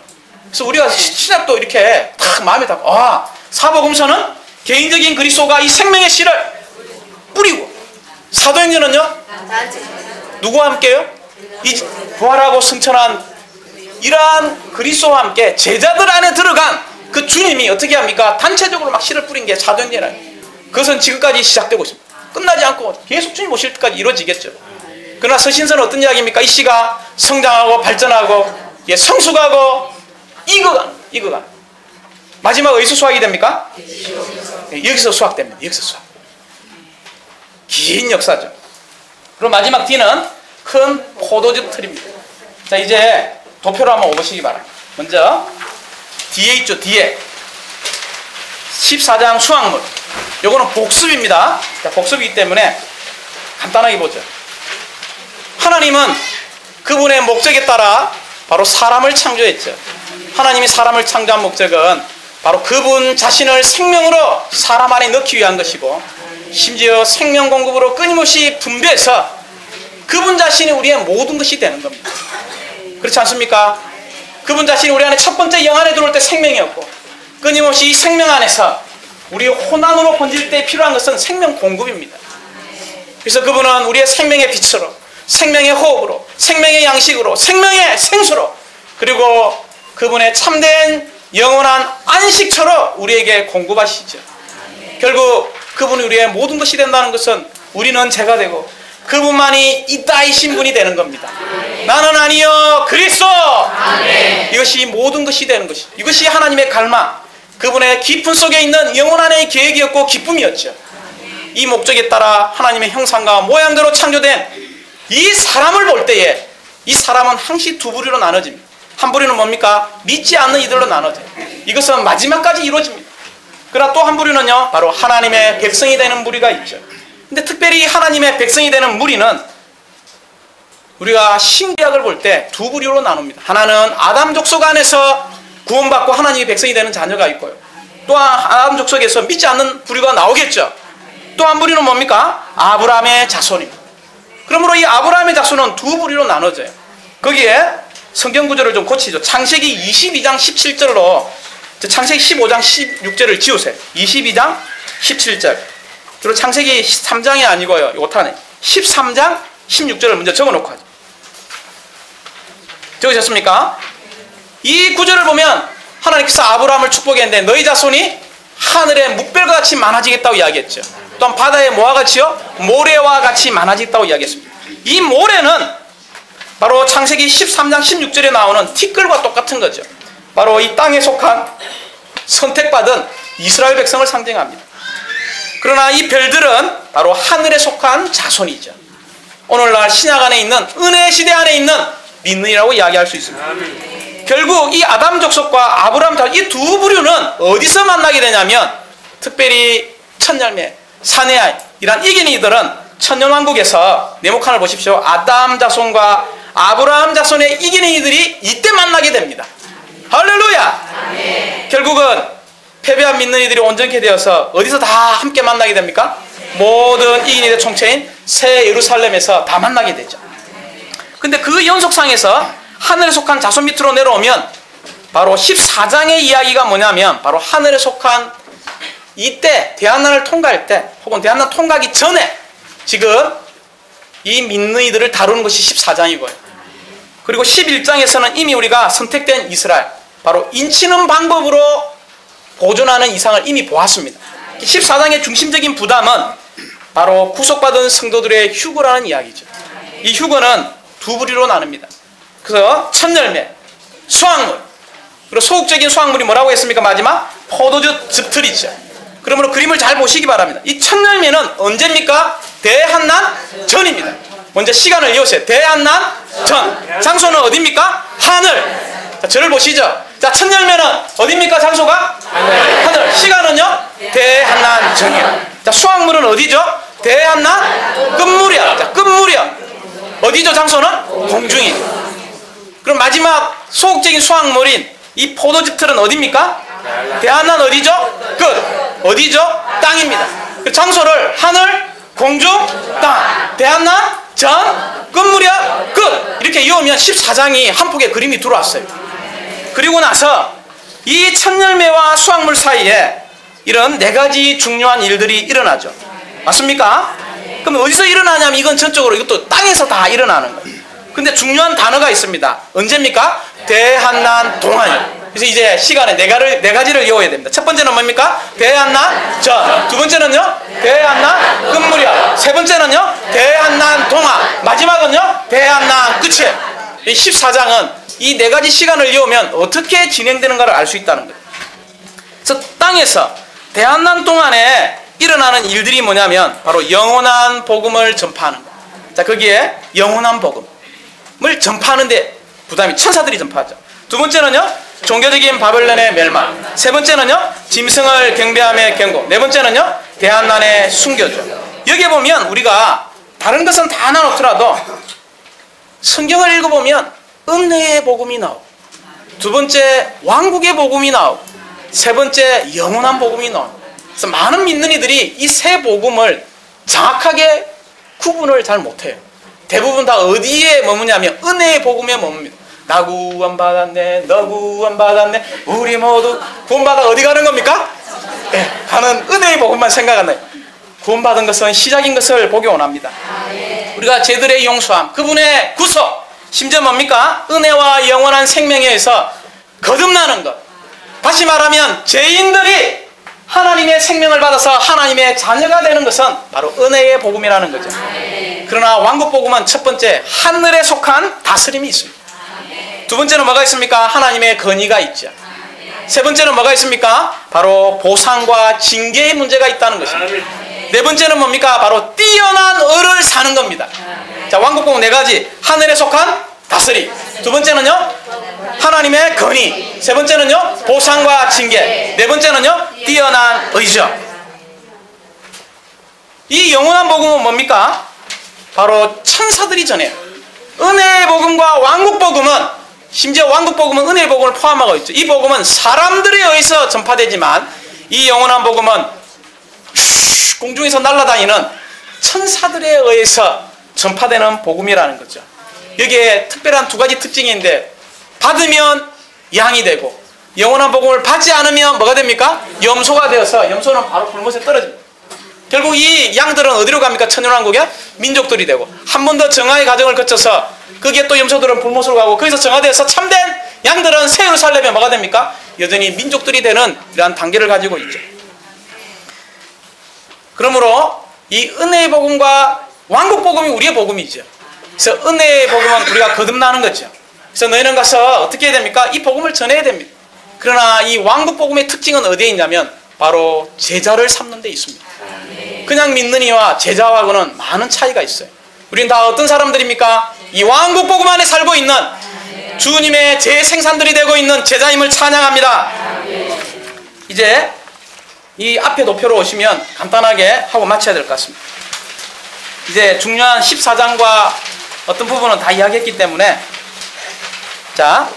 그래서 우리가 신약도 이렇게 딱 마음에 담고, 사복음서는 개인적인 그리스도가 이 생명의 씨를 뿌리고, 사도행전은요? 누구와 함께요? 이 부활하고 승천한 이러한 그리스도와 함께 제자들 안에 들어간 그 주님이 어떻게 합니까? 단체적으로 막 씨를 뿌린 게 사도행전이에요. 그것은 지금까지 시작되고 있습니다. 끝나지 않고 계속 주님 오실 때까지 이루어지겠죠. 그러나 서신서는 어떤 이야기입니까? 이 씨가 성장하고 발전하고 성숙하고 익어가. 마지막 어디서 수확이 됩니까? 여기서 수확됩니다. 여기서 수확. 긴 역사죠. 그리고 마지막 D는 큰 포도즙 틀입니다. 자, 이제 도표로 한번 오보시기 바랍니다. 먼저 뒤에 있죠. 뒤에 14장 수확물. 요거는 복습입니다. 자, 복습이기 때문에 간단하게 보죠. 하나님은 그분의 목적에 따라 바로 사람을 창조했죠. 하나님이 사람을 창조한 목적은 바로 그분 자신을 생명으로 사람 안에 넣기 위한 것이고, 심지어 생명 공급으로 끊임없이 분배해서 그분 자신이 우리의 모든 것이 되는 겁니다. 그렇지 않습니까? 그분 자신이 우리 안에 첫 번째 영 안에 들어올 때 생명이었고, 끊임없이 이 생명 안에서 우리 혼안으로 번질 때 필요한 것은 생명 공급입니다. 그래서 그분은 우리의 생명의 빛으로, 생명의 호흡으로, 생명의 양식으로, 생명의 생수로, 그리고 그분의 참된 영원한 안식처로 우리에게 공급하시죠. 결국 그분이 우리의 모든 것이 된다는 것은 우리는 제가 되고 그분만이 이따이신 분이 되는 겁니다. 나는 아니요 그리스도. 이것이 모든 것이 되는 것이, 이것이 하나님의 갈망, 그분의 깊은 속에 있는 영원 안의 계획이었고 기쁨이었죠. 이 목적에 따라 하나님의 형상과 모양대로 창조된 이 사람을 볼 때에 이 사람은 항시 두 부류로 나눠집니다. 한 부류는 뭡니까? 믿지 않는 이들로 나눠져요. 이것은 마지막까지 이루어집니다. 그러나 또 한 부류는요, 바로 하나님의 백성이 되는 무리가 있죠. 근데 특별히 하나님의 백성이 되는 무리는 우리가 신구약을 볼 때 두 부류로 나눕니다. 하나는 아담 족속 안에서 구원받고 하나님의 백성이 되는 자녀가 있고요, 또한 아담 족속에서 믿지 않는 부류가 나오겠죠. 또 한 부류는 뭡니까? 아브라함의 자손입니다. 그러므로 이 아브라함의 자손은 두 부류로 나눠져요. 거기에 성경 구절을 좀 고치죠. 창세기 22장 17절로 창세기 15장 16절을 지우세요. 22장 17절. 그리고 창세기 3장이 아니고요, 요탄에 13장 16절을 먼저 적어놓고 하죠. 적으셨습니까? 이 구절을 보면 하나님께서 아브라함을 축복했는데 너희 자손이 하늘의 묵별과 같이 많아지겠다고 이야기했죠. 또한 바다의 뭐와 같이요? 모래와 같이 많아지겠다고 이야기했습니다. 이 모래는 바로 창세기 13장 16절에 나오는 티끌과 똑같은 거죠. 바로 이 땅에 속한 선택받은 이스라엘 백성을 상징합니다. 그러나 이 별들은 바로 하늘에 속한 자손이죠. 오늘날 신약 안에 있는 은혜 시대 안에 있는 믿는이라고 이야기할 수 있습니다. 결국 이 아담 족속과 아브라함 족속, 이 두 부류는 어디서 만나게 되냐면 특별히 첫 열매, 사내아이, 이란 이견이들은 천년왕국에서 네모칸을 보십시오. 아담 자손과 아브라함 자손의 이견이들이 이때 만나게 됩니다. 할렐루야! 네. 결국은 패배한 믿는 이들이 온전케 되어서 어디서 다 함께 만나게 됩니까? 모든 이견이들의 총체인 새 예루살렘에서 다 만나게 되죠. 근데 그 연속상에서 하늘에 속한 자손 밑으로 내려오면 바로 14장의 이야기가 뭐냐면 바로 하늘에 속한 이때 대한난을 통과할 때 혹은 대한난 통과하기 전에 지금 이 믿는 이들을 다루는 것이 14장이고요. 그리고 11장에서는 이미 우리가 선택된 이스라엘, 바로 인치는 방법으로 보존하는 이상을 이미 보았습니다. 14장의 중심적인 부담은 바로 구속받은 성도들의 휴거라는 이야기죠. 이 휴거는 두 부류로 나눕니다. 그래서 첫 열매, 수확물, 그리고 소극적인 수확물이 뭐라고 했습니까? 마지막 포도주 즙틀이죠. 그러므로 그림을 잘 보시기 바랍니다. 이 첫 열매는 언제입니까? 대한난 전입니다. 먼저 시간을 이으세요. 대한난 전. 장소는 어디입니까? 하늘. 자, 저를 보시죠. 자, 첫 열매는 어디입니까? 장소가? 하늘. 시간은요? 대한난 전이요. 자, 수확물은 어디죠? 대한난 끝물이야. 자, 끝물이야. 어디죠? 장소는? 공중이죠. 그럼 마지막 소극적인 수확물인 이 포도즙틀은 어디입니까? 대한난 어디죠? 끝. 어디죠? 땅입니다. 그 장소를 하늘, 공중, 땅. 대한난, 전, 끝물이야, 끝. 이렇게 이으면 14장이 한 폭의 그림이 들어왔어요. 그리고 나서 이 첫 열매와 수확물 사이에 이런 네 가지 중요한 일들이 일어나죠. 맞습니까? 그럼 어디서 일어나냐면 이건 전적으로 이것도 땅에서 다 일어나는 거예요. 근데 중요한 단어가 있습니다. 언제입니까? 대한난 동안이요. 그래서 이제 시간에 네 가지를 이어야 됩니다. 첫 번째는 뭡니까? 대한난 전. 두 번째는요? 대한난 끝물이야. 세 번째는요? 대한난 동안. 마지막은요? 대한난 끝이에요. 이 14장은 이 네 가지 시간을 이으면 어떻게 진행되는가를 알 수 있다는 거예요. 그래서 땅에서 대한난 동안에 일어나는 일들이 뭐냐면 바로 영원한 복음을 전파하는 거. 자, 거기에 영원한 복음을 전파하는데 부담이 천사들이 전파하죠. 두 번째는요, 종교적인 바벨론의 멸망. 세 번째는요, 짐승을 경배함의 경고. 네 번째는요, 대한난의 순교죠. 여기에 보면 우리가 다른 것은 다 나놓더라도 성경을 읽어보면 은혜의 복음이 나오고, 두 번째 왕국의 복음이 나오고, 세 번째 영원한 복음이 나오고. 그래서 많은 믿는 이들이 이 세 복음을 정확하게 구분을 잘 못해요. 대부분 다 어디에 머무냐면 은혜의 복음에 머뭅니다. 나 구원받았네, 너 구원받았네, 우리 모두 구원받아 어디 가는 겁니까? 네, 가는 은혜의 복음만 생각하나요? 구원받은 것은 시작인 것을 보기 원합니다. 우리가 죄들의 용서함, 그분의 구속, 심지어 뭡니까? 은혜와 영원한 생명에 의해서 거듭나는 것. 다시 말하면 죄인들이 하나님의 생명을 받아서 하나님의 자녀가 되는 것은 바로 은혜의 복음이라는 거죠. 그러나 왕국 복음은 첫 번째 하늘에 속한 다스림이 있습니다. 두 번째는 뭐가 있습니까? 하나님의 건의가 있죠. 세 번째는 뭐가 있습니까? 바로 보상과 징계의 문제가 있다는 것입니다. 네 번째는 뭡니까? 바로 뛰어난 의를 사는 겁니다. 자, 왕국 복음 네 가지. 하늘에 속한 다스림. 두 번째는요, 하나님의 건의. 세 번째는요, 보상과 징계. 네 번째는요, 뛰어난 의죠. 이 영원한 복음은 뭡니까? 바로 천사들이 전해요. 은혜의 복음과 왕국 복음은, 심지어 왕국 복음은 은혜의 복음을 포함하고 있죠. 이 복음은 사람들에 의해서 전파되지만 이 영원한 복음은 공중에서 날아다니는 천사들에 의해서 전파되는 복음이라는 거죠. 여기에 특별한 두 가지 특징이 있는데, 받으면 양이 되고 영원한 복음을 받지 않으면 뭐가 됩니까? 염소가 되어서 염소는 바로 불못에 떨어집니다. 결국 이 양들은 어디로 갑니까? 천연왕국에 민족들이 되고, 한 번 더 정화의 과정을 거쳐서 거기에 또 염소들은 불못으로 가고, 거기서 정화되어서 참된 양들은 새 예루살렘에 뭐가 됩니까? 여전히 민족들이 되는 이러한 단계를 가지고 있죠. 그러므로 이 은혜의 복음과 왕국 복음이 우리의 복음이죠. 그래서 은혜의 복음은 우리가 거듭나는 거죠. 그래서 너희는 가서 어떻게 해야 됩니까? 이 복음을 전해야 됩니다. 그러나 이 왕국 복음의 특징은 어디에 있냐면 바로 제자를 삼는 데 있습니다. 그냥 믿는 이와 제자하고는 많은 차이가 있어요. 우리는 다 어떤 사람들입니까? 이 왕국 복음 안에 살고 있는 주님의 재생산들이 되고 있는 제자임을 찬양합니다. 이제 이 앞에 도표로 오시면 간단하게 하고 마쳐야 될 것 같습니다. 이제 중요한 14장과 어떤 부분은 다 이야기했기 때문에, 자,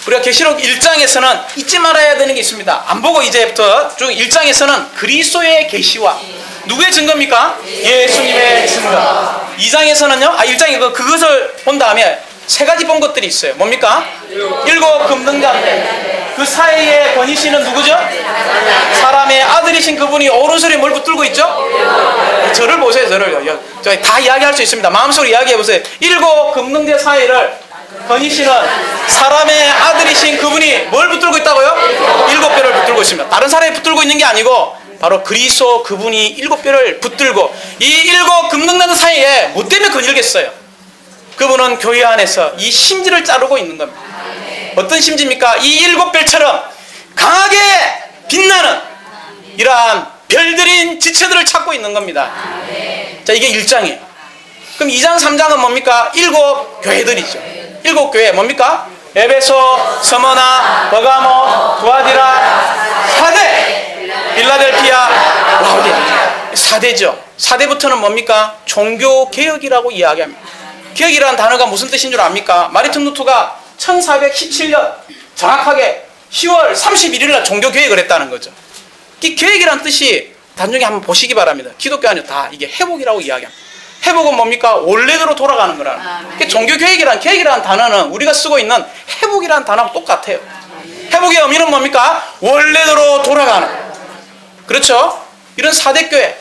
우리가 계시록 1장에서는 잊지 말아야 되는 게 있습니다. 안 보고 이제부터 쭉 1장에서는 그리스도의 계시와 누구의 증거입니까? 예수님의 증거. 2장에서는요, 1장에 그것을 본 다음에 세 가지 본 것들이 있어요. 뭡니까? 7 금능자인데 그 사이에 거니시는 누구죠? 사람의 아들이신 그분이 오른손에 뭘 붙들고 있죠? 저를 보세요. 저를. 저 다 이야기할 수 있습니다. 마음속으로 이야기해 보세요. 7 금능자 사이를 거니시는 사람의 아들이신 그분이 뭘 붙들고 있다고요? 7뼈를 붙들고 있습니다. 다른 사람이 붙들고 있는 게 아니고 바로 그리스도 그분이 7뼈를 붙들고, 이 7 금능자들 사이에 뭐 때문에 거닐겠어요? 그분은 교회 안에서 이 심지를 자르고 있는 겁니다. 어떤 심지입니까? 이 7별처럼 강하게 빛나는 이러한 별들인 지체들을 찾고 있는 겁니다. 자, 이게 1장이에요. 그럼 2장 3장은 뭡니까? 7 교회들이죠. 7 교회 뭡니까? 에베소, 스무나, 버가모, 두아디라, 사대, 빌라델피아, 라오디게아. 4대죠. 4대부터는 뭡니까? 종교개혁이라고 이야기합니다. 개혁이라는 단어가 무슨 뜻인 줄 압니까? 마르틴 루터가 1417년 정확하게 10월 31일 날 종교개혁을 했다는 거죠. 이 개혁이라는 뜻이 단중에 한번 보시기 바랍니다. 기독교 안에 다 이게 회복이라고 이야기합니다. 회복은 뭡니까? 원래대로 돌아가는 거라는. 종교개혁이라는, 개혁이라는 단어는 우리가 쓰고 있는 회복이라는 단어하고 똑같아요. 회복의 의미는 뭡니까? 원래대로 돌아가는. 그렇죠? 이런 4대 교회.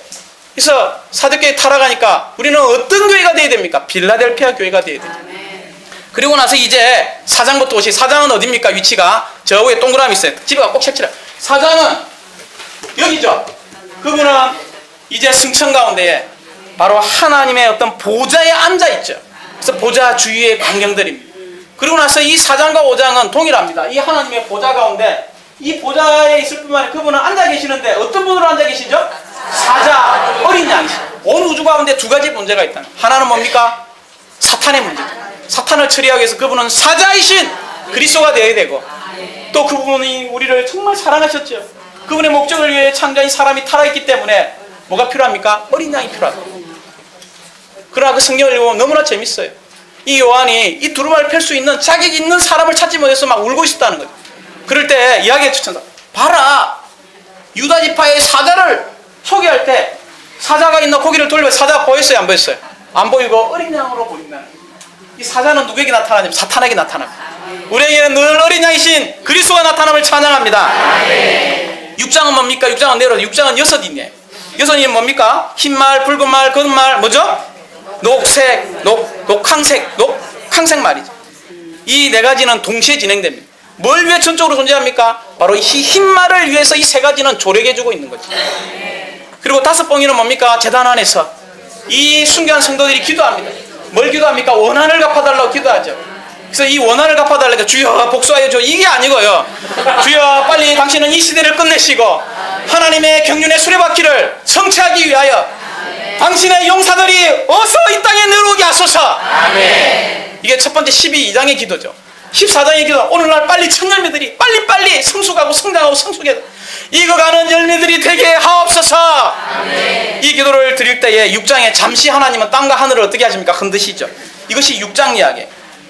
그래서 4대 교회 타락하니까 우리는 어떤 교회가 되어야 됩니까? 빌라델피아 교회가 되어야 되죠. 그리고 나서 이제 4장부터 오시. 4장은 어디입니까? 위치가 저 위에 동그라미 있어요. 집에 가서 꼭 색칠해. 4장은 여기죠. 그분은 이제 승천 가운데에 바로 하나님의 어떤 보좌에 앉아있죠. 그래서 보좌 주위의 광경들입니다. 그리고 나서 이 4장과 5장은 동일합니다. 이 하나님의 보좌 가운데 이 보좌에 있을 뿐만 아니라 그분은 앉아 계시는데 어떤 분으로 앉아 계시죠? 사자, 어린 양이시. 온 우주 가운데 두 가지 문제가 있다. 하나는 뭡니까? 사탄의 문제. 사탄을 처리하기 위해서 그분은 사자이신 그리스도가 되어야 되고, 또 그분이 우리를 정말 사랑하셨죠. 그분의 목적을 위해 창조한 사람이 타락했기 때문에 뭐가 필요합니까? 어린 양이 필요하다. 그러나 그 성경을 읽으면 너무나 재밌어요. 이 요한이 이 두루마리를 펼 수 있는 자격 있는 사람을 찾지 못해서 막 울고 있었다는 거죠. 그럴 때 이야기해 주천다. 봐라, 유다 지파의 사자를 소개할 때 사자가 있나 고개를 돌려 사자가 보였어요, 안 보였어요? 안 보이고 어린 양으로 보인다는 거예요. 이 사자는 누구에게 나타나냐면 사탄에게 나타납니다. 우리에게는 늘 어린 양이신 그리스도가 나타남을 찬양합니다. 6장은 뭡니까? 6장은 내려서 6장은 여섯이네요. 여섯이 뭡니까? 흰말, 붉은 말, 검은 말, 뭐죠? 녹색, 녹황색 말이죠. 이 네 가지는 동시에 진행됩니다. 뭘 위해 전적으로 존재합니까? 바로 이 흰말을 위해서 이 세 가지는 조력해주고 있는 거죠. 그리고 다섯 봉이는 뭡니까? 제단 안에서 이 순교한 성도들이 기도합니다. 뭘 기도합니까? 원한을 갚아달라고 기도하죠. 그래서 이 원한을 갚아달라고 주여 복수하여 줘, 이게 아니고요. 주여 빨리 당신은 이 시대를 끝내시고 하나님의 경륜의 수레바퀴를 성취하기 위하여 당신의 용사들이 어서 이 땅에 내려오게 하소서. 아멘. 이게 첫 번째 12장의 기도죠. 14장의 기도, 오늘날 빨리 첫 열매들이 빨리 성숙하고 성장하고 성숙해 익어가는 열매들이 되게 하옵소서. 아멘. 이 기도를 드릴 때에 6장에 잠시 하나님은 땅과 하늘을 어떻게 하십니까? 흔드시죠. 이것이 6장 이야기.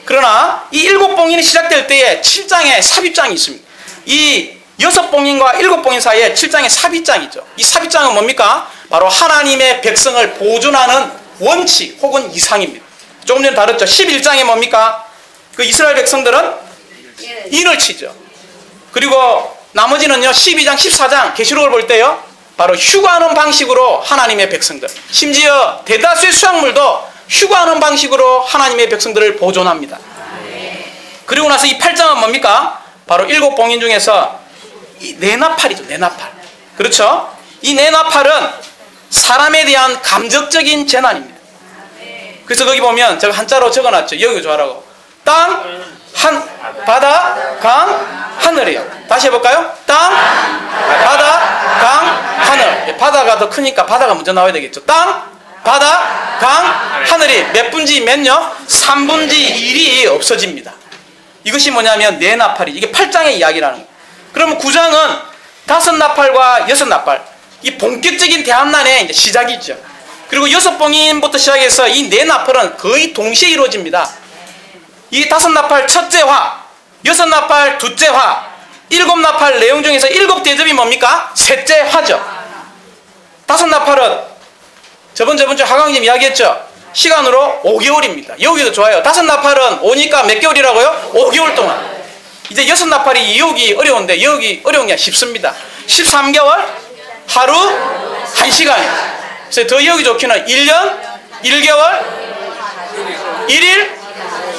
그러나 이 7봉인이 시작될 때에 7장에 삽입장이 있습니다. 이 6봉인과 7봉인 사이에 7장에 삽입장이죠. 이 삽입장은 뭡니까? 바로 하나님의 백성을 보존하는 원칙 혹은 이상입니다. 조금 전에 다뤘죠. 11장에 뭡니까? 그 이스라엘 백성들은 인을 치죠. 그리고 나머지는요, 12장, 14장 계시록을 볼 때요, 바로 휴가하는 방식으로 하나님의 백성들, 심지어 대다수의 수확물도 휴가하는 방식으로 하나님의 백성들을 보존합니다. 그리고 나서 이 8장은 뭡니까? 바로 7봉인 중에서 이 내나팔이죠. 내나팔. 그렇죠? 이 내나팔은 사람에 대한 감적적인 재난입니다. 그래서 거기 보면 제가 한자로 적어놨죠. 여기 좋아라고. 땅, 바다, 강, 하늘이에요. 다시 해볼까요? 땅, 바다, 강, 하늘. 바다가 더 크니까 바다가 먼저 나와야 되겠죠. 땅, 바다, 강, 하늘이 몇 분지 몇요? 3분지 1이 없어집니다. 이것이 뭐냐면 내나팔이, 이게 8장의 이야기라는 거예요. 그러면 9장은 5나팔과 6나팔, 이 본격적인 대환란의 이제 시작이죠. 그리고 6봉인부터 시작해서 이 내나팔은 거의 동시에 이루어집니다. 이 5나팔 첫째 화, 6나팔 둘째 화, 7나팔 내용 중에서 7대접이 뭡니까? 셋째 화죠. 5나팔은 저번 주 하강님 이야기했죠. 시간으로 5개월입니다. 여기도 좋아요. 5나팔은 오니까 몇 개월이라고요? 5개월 동안. 이제 6나팔이 이해하기 어려운데 여기 어려운 게 쉽습니다. 13개월, 하루, 1시간이에요. 그래서 더 이해하기 좋기는 1년, 1개월, 1일,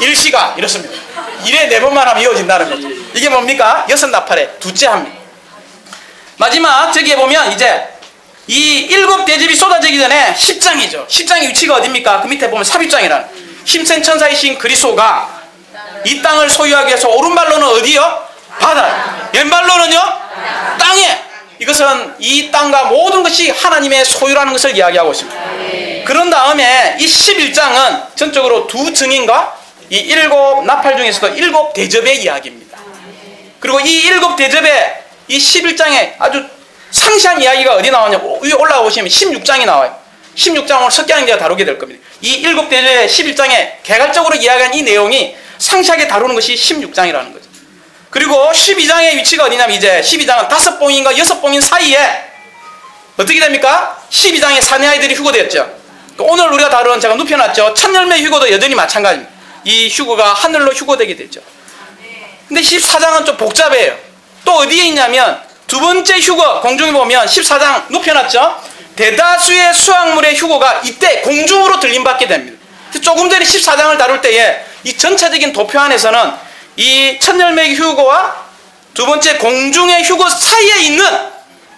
1시간 이렇습니다. 1에 4번만 하면 이어진다는 거죠. 이게 뭡니까? 6나팔의 둘째 합니다. 마지막 저기에 보면 이제 이 7대접이 쏟아지기 전에 10장이죠. 10장의 위치가 어딥니까? 그 밑에 보면 삽입장이라는 힘센 천사이신 그리스도가 이 땅을 소유하기 위해서 오른발로는 어디요? 바다. 왼발로는요? 땅에. 이것은 이 땅과 모든 것이 하나님의 소유라는 것을 이야기하고 있습니다. 그런 다음에 이 11장은 전적으로 두 증인과 이 7나팔 중에서도 7대접의 이야기입니다. 그리고 이 7대접의 이 11장에 아주 상세한 이야기가 어디 나오냐고 위에 올라가 보시면 16장이 나와요. 16장 오늘 석기학제가 다루게 될 겁니다. 이 7대접의 11장에 개괄적으로 이야기한 이 내용이 상세하게 다루는 것이 16장이라는 거죠. 그리고 12장의 위치가 어디냐면 이제 12장은 5봉인과 6봉인 사이에 어떻게 됩니까? 12장에 사내 아이들이 휴거되었죠. 오늘 우리가 다룬 제가 눕혀놨죠. 첫 열매 휴거도 여전히 마찬가지입니다. 이 휴거가 하늘로 휴거되게 되죠. 근데 14장은 좀 복잡해요. 또 어디에 있냐면 두 번째 휴거 공중에 보면 14장 눕혀놨죠. 대다수의 수확물의 휴거가 이때 공중으로 들림받게 됩니다. 조금 전에 14장을 다룰 때에 이 전체적인 도표 안에서는 이 첫 열매의 휴거와 두 번째 공중의 휴거 사이에 있는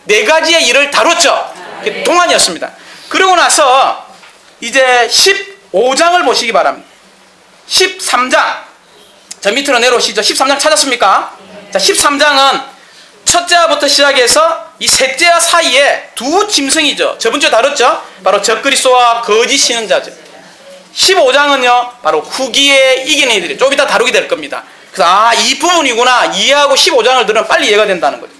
네 가지의 일을 다뤘죠. 동안이었습니다. 그러고 나서 이제 15장을 보시기 바랍니다. 13장 저 밑으로 내려오시죠. 13장 찾았습니까? 자, 13장은 첫째와부터 시작해서 이 셋째와 사이에 두 짐승이죠. 저번 주에 다뤘죠. 바로 적그리스도와 거짓 신앙자죠. 15장은요 바로 후기에 이기는 이들이 좀 이따 다루게 될 겁니다. 그래서 이 부분이구나 이해하고 15장을 들으면 빨리 이해가 된다는 거죠.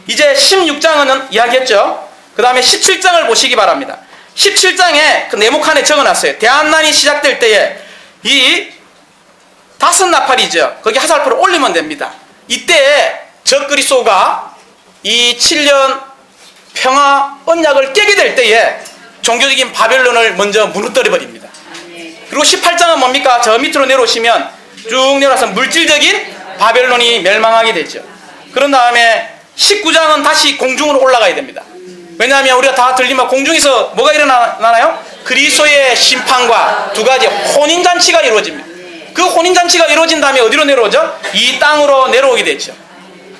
이제 16장은 이야기했죠. 그 다음에 17장을 보시기 바랍니다. 17장에 그 네모칸에 적어놨어요. 대환난이 시작될 때에 이 5나팔이죠. 거기 화살표를 올리면 됩니다. 이때에 적그리스도가 이 7년 평화 언약을 깨게 될 때에 종교적인 바벨론을 먼저 무너뜨려 버립니다. 그리고 18장은 뭡니까? 저 밑으로 내려오시면 쭉 내려와서 물질적인 바벨론이 멸망하게 되죠. 그런 다음에 19장은 다시 공중으로 올라가야 됩니다. 왜냐하면 우리가 다 들리면 공중에서 뭐가 일어나나요? 그리스도의 심판과 두 가지 혼인잔치가 이루어집니다. 그 혼인잔치가 이루어진 다음에 어디로 내려오죠? 이 땅으로 내려오게 되죠.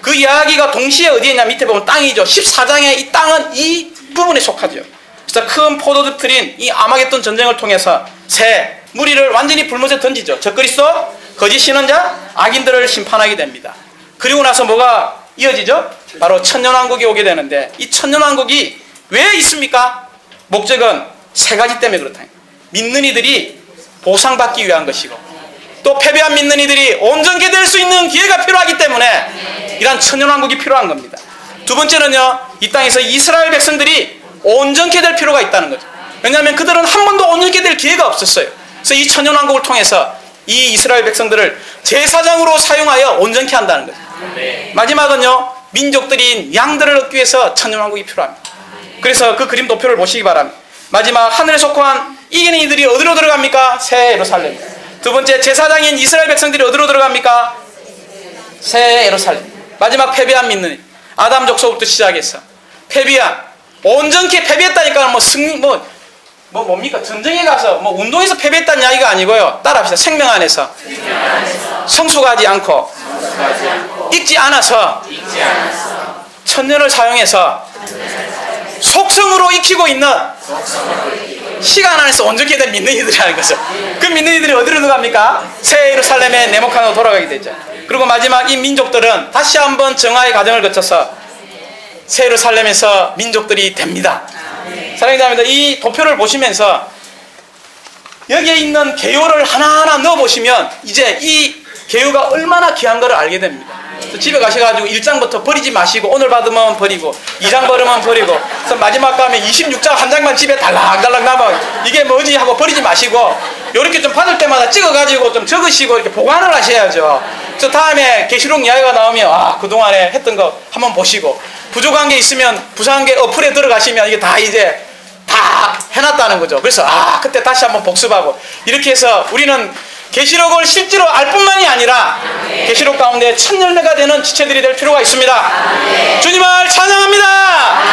그 이야기가 동시에 어디에 있냐 밑에 보면 땅이죠. 14장에 이 땅은 이 부분에 속하죠. 그래서 큰 포도즙틀인 이 아마겟돈 전쟁을 통해서 새 무리를 완전히 불못에 던지죠. 적그리스도 거짓 신원자 악인들을 심판하게 됩니다. 그리고 나서 뭐가 이어지죠? 바로 천년왕국이 오게 되는데 이 천년왕국이 왜 있습니까? 목적은 세 가지 때문에 그렇다. 믿는 이들이 보상받기 위한 것이고 또 패배한 믿는 이들이 온전케 될 수 있는 기회가 필요하기 때문에 이러한 천년왕국이 필요한 겁니다. 두 번째는요, 이 땅에서 이스라엘 백성들이 온전케 될 필요가 있다는 거죠. 왜냐하면 그들은 한 번도 온전케 될 기회가 없었어요. 그래서 이 천년왕국을 통해서 이 이스라엘 백성들을 제사장으로 사용하여 온전케 한다는 거죠. 마지막은요, 민족들인 양들을 얻기 위해서 천년왕국이 필요합니다. 그래서 그 그림 도표를 보시기 바랍니다. 마지막 하늘에 속한 이기는 이들이 어디로 들어갑니까? 새 예루살렘. 두 번째 제사장인 이스라엘 백성들이 어디로 들어갑니까? 새 예루살렘. 마지막 패배한 믿는 이 아담 족속부터 시작해서 패배한 온전케 패배했다니까 뭐 승리 뭡니까? 전쟁에 가서 뭐 운동에서 패배했다는 이야기가 아니고요. 따라합시다. 생명 안에서 성숙하지 않고 익지 않아서 천년을 사용해서 속성으로 익히고 있는 시간 안에서 온전케 된 믿는 이들이라는 거죠. 그 믿는 이들이 어디로 들어갑니까? 새 예루살렘의 네모칸으로 돌아가게 되죠. 그리고 마지막 이 민족들은 다시 한번 정화의 과정을 거쳐서 새 예루살렘에서 민족들이 됩니다. 사랑합니다. 이 도표를 보시면서 여기에 있는 개요를 하나하나 넣어보시면 이제 이 개요가 얼마나 귀한 것을 알게 됩니다. 집에 가셔가지고 1장부터 버리지 마시고 오늘 받으면 버리고 2장 버리면 버리고 그래서 마지막 가면 26장 한 장만 집에 달랑달랑 남아 이게 뭐지 하고 버리지 마시고 이렇게 좀 받을 때마다 찍어가지고 좀 적으시고 이렇게 보관을 하셔야죠. 그래서 다음에 계시록 이야기가 나오면 그동안에 했던 거 한번 보시고 부족한 게 있으면 부족한 게 어플에 들어가시면 이게 다 이제 다 해놨다는 거죠. 그래서 그때 다시 한번 복습하고 이렇게 해서 우리는 계시록을 실제로 알 뿐만이 아니라 계시록 가운데 첫 열매가 되는 지체들이 될 필요가 있습니다. 주님을 찬양합니다.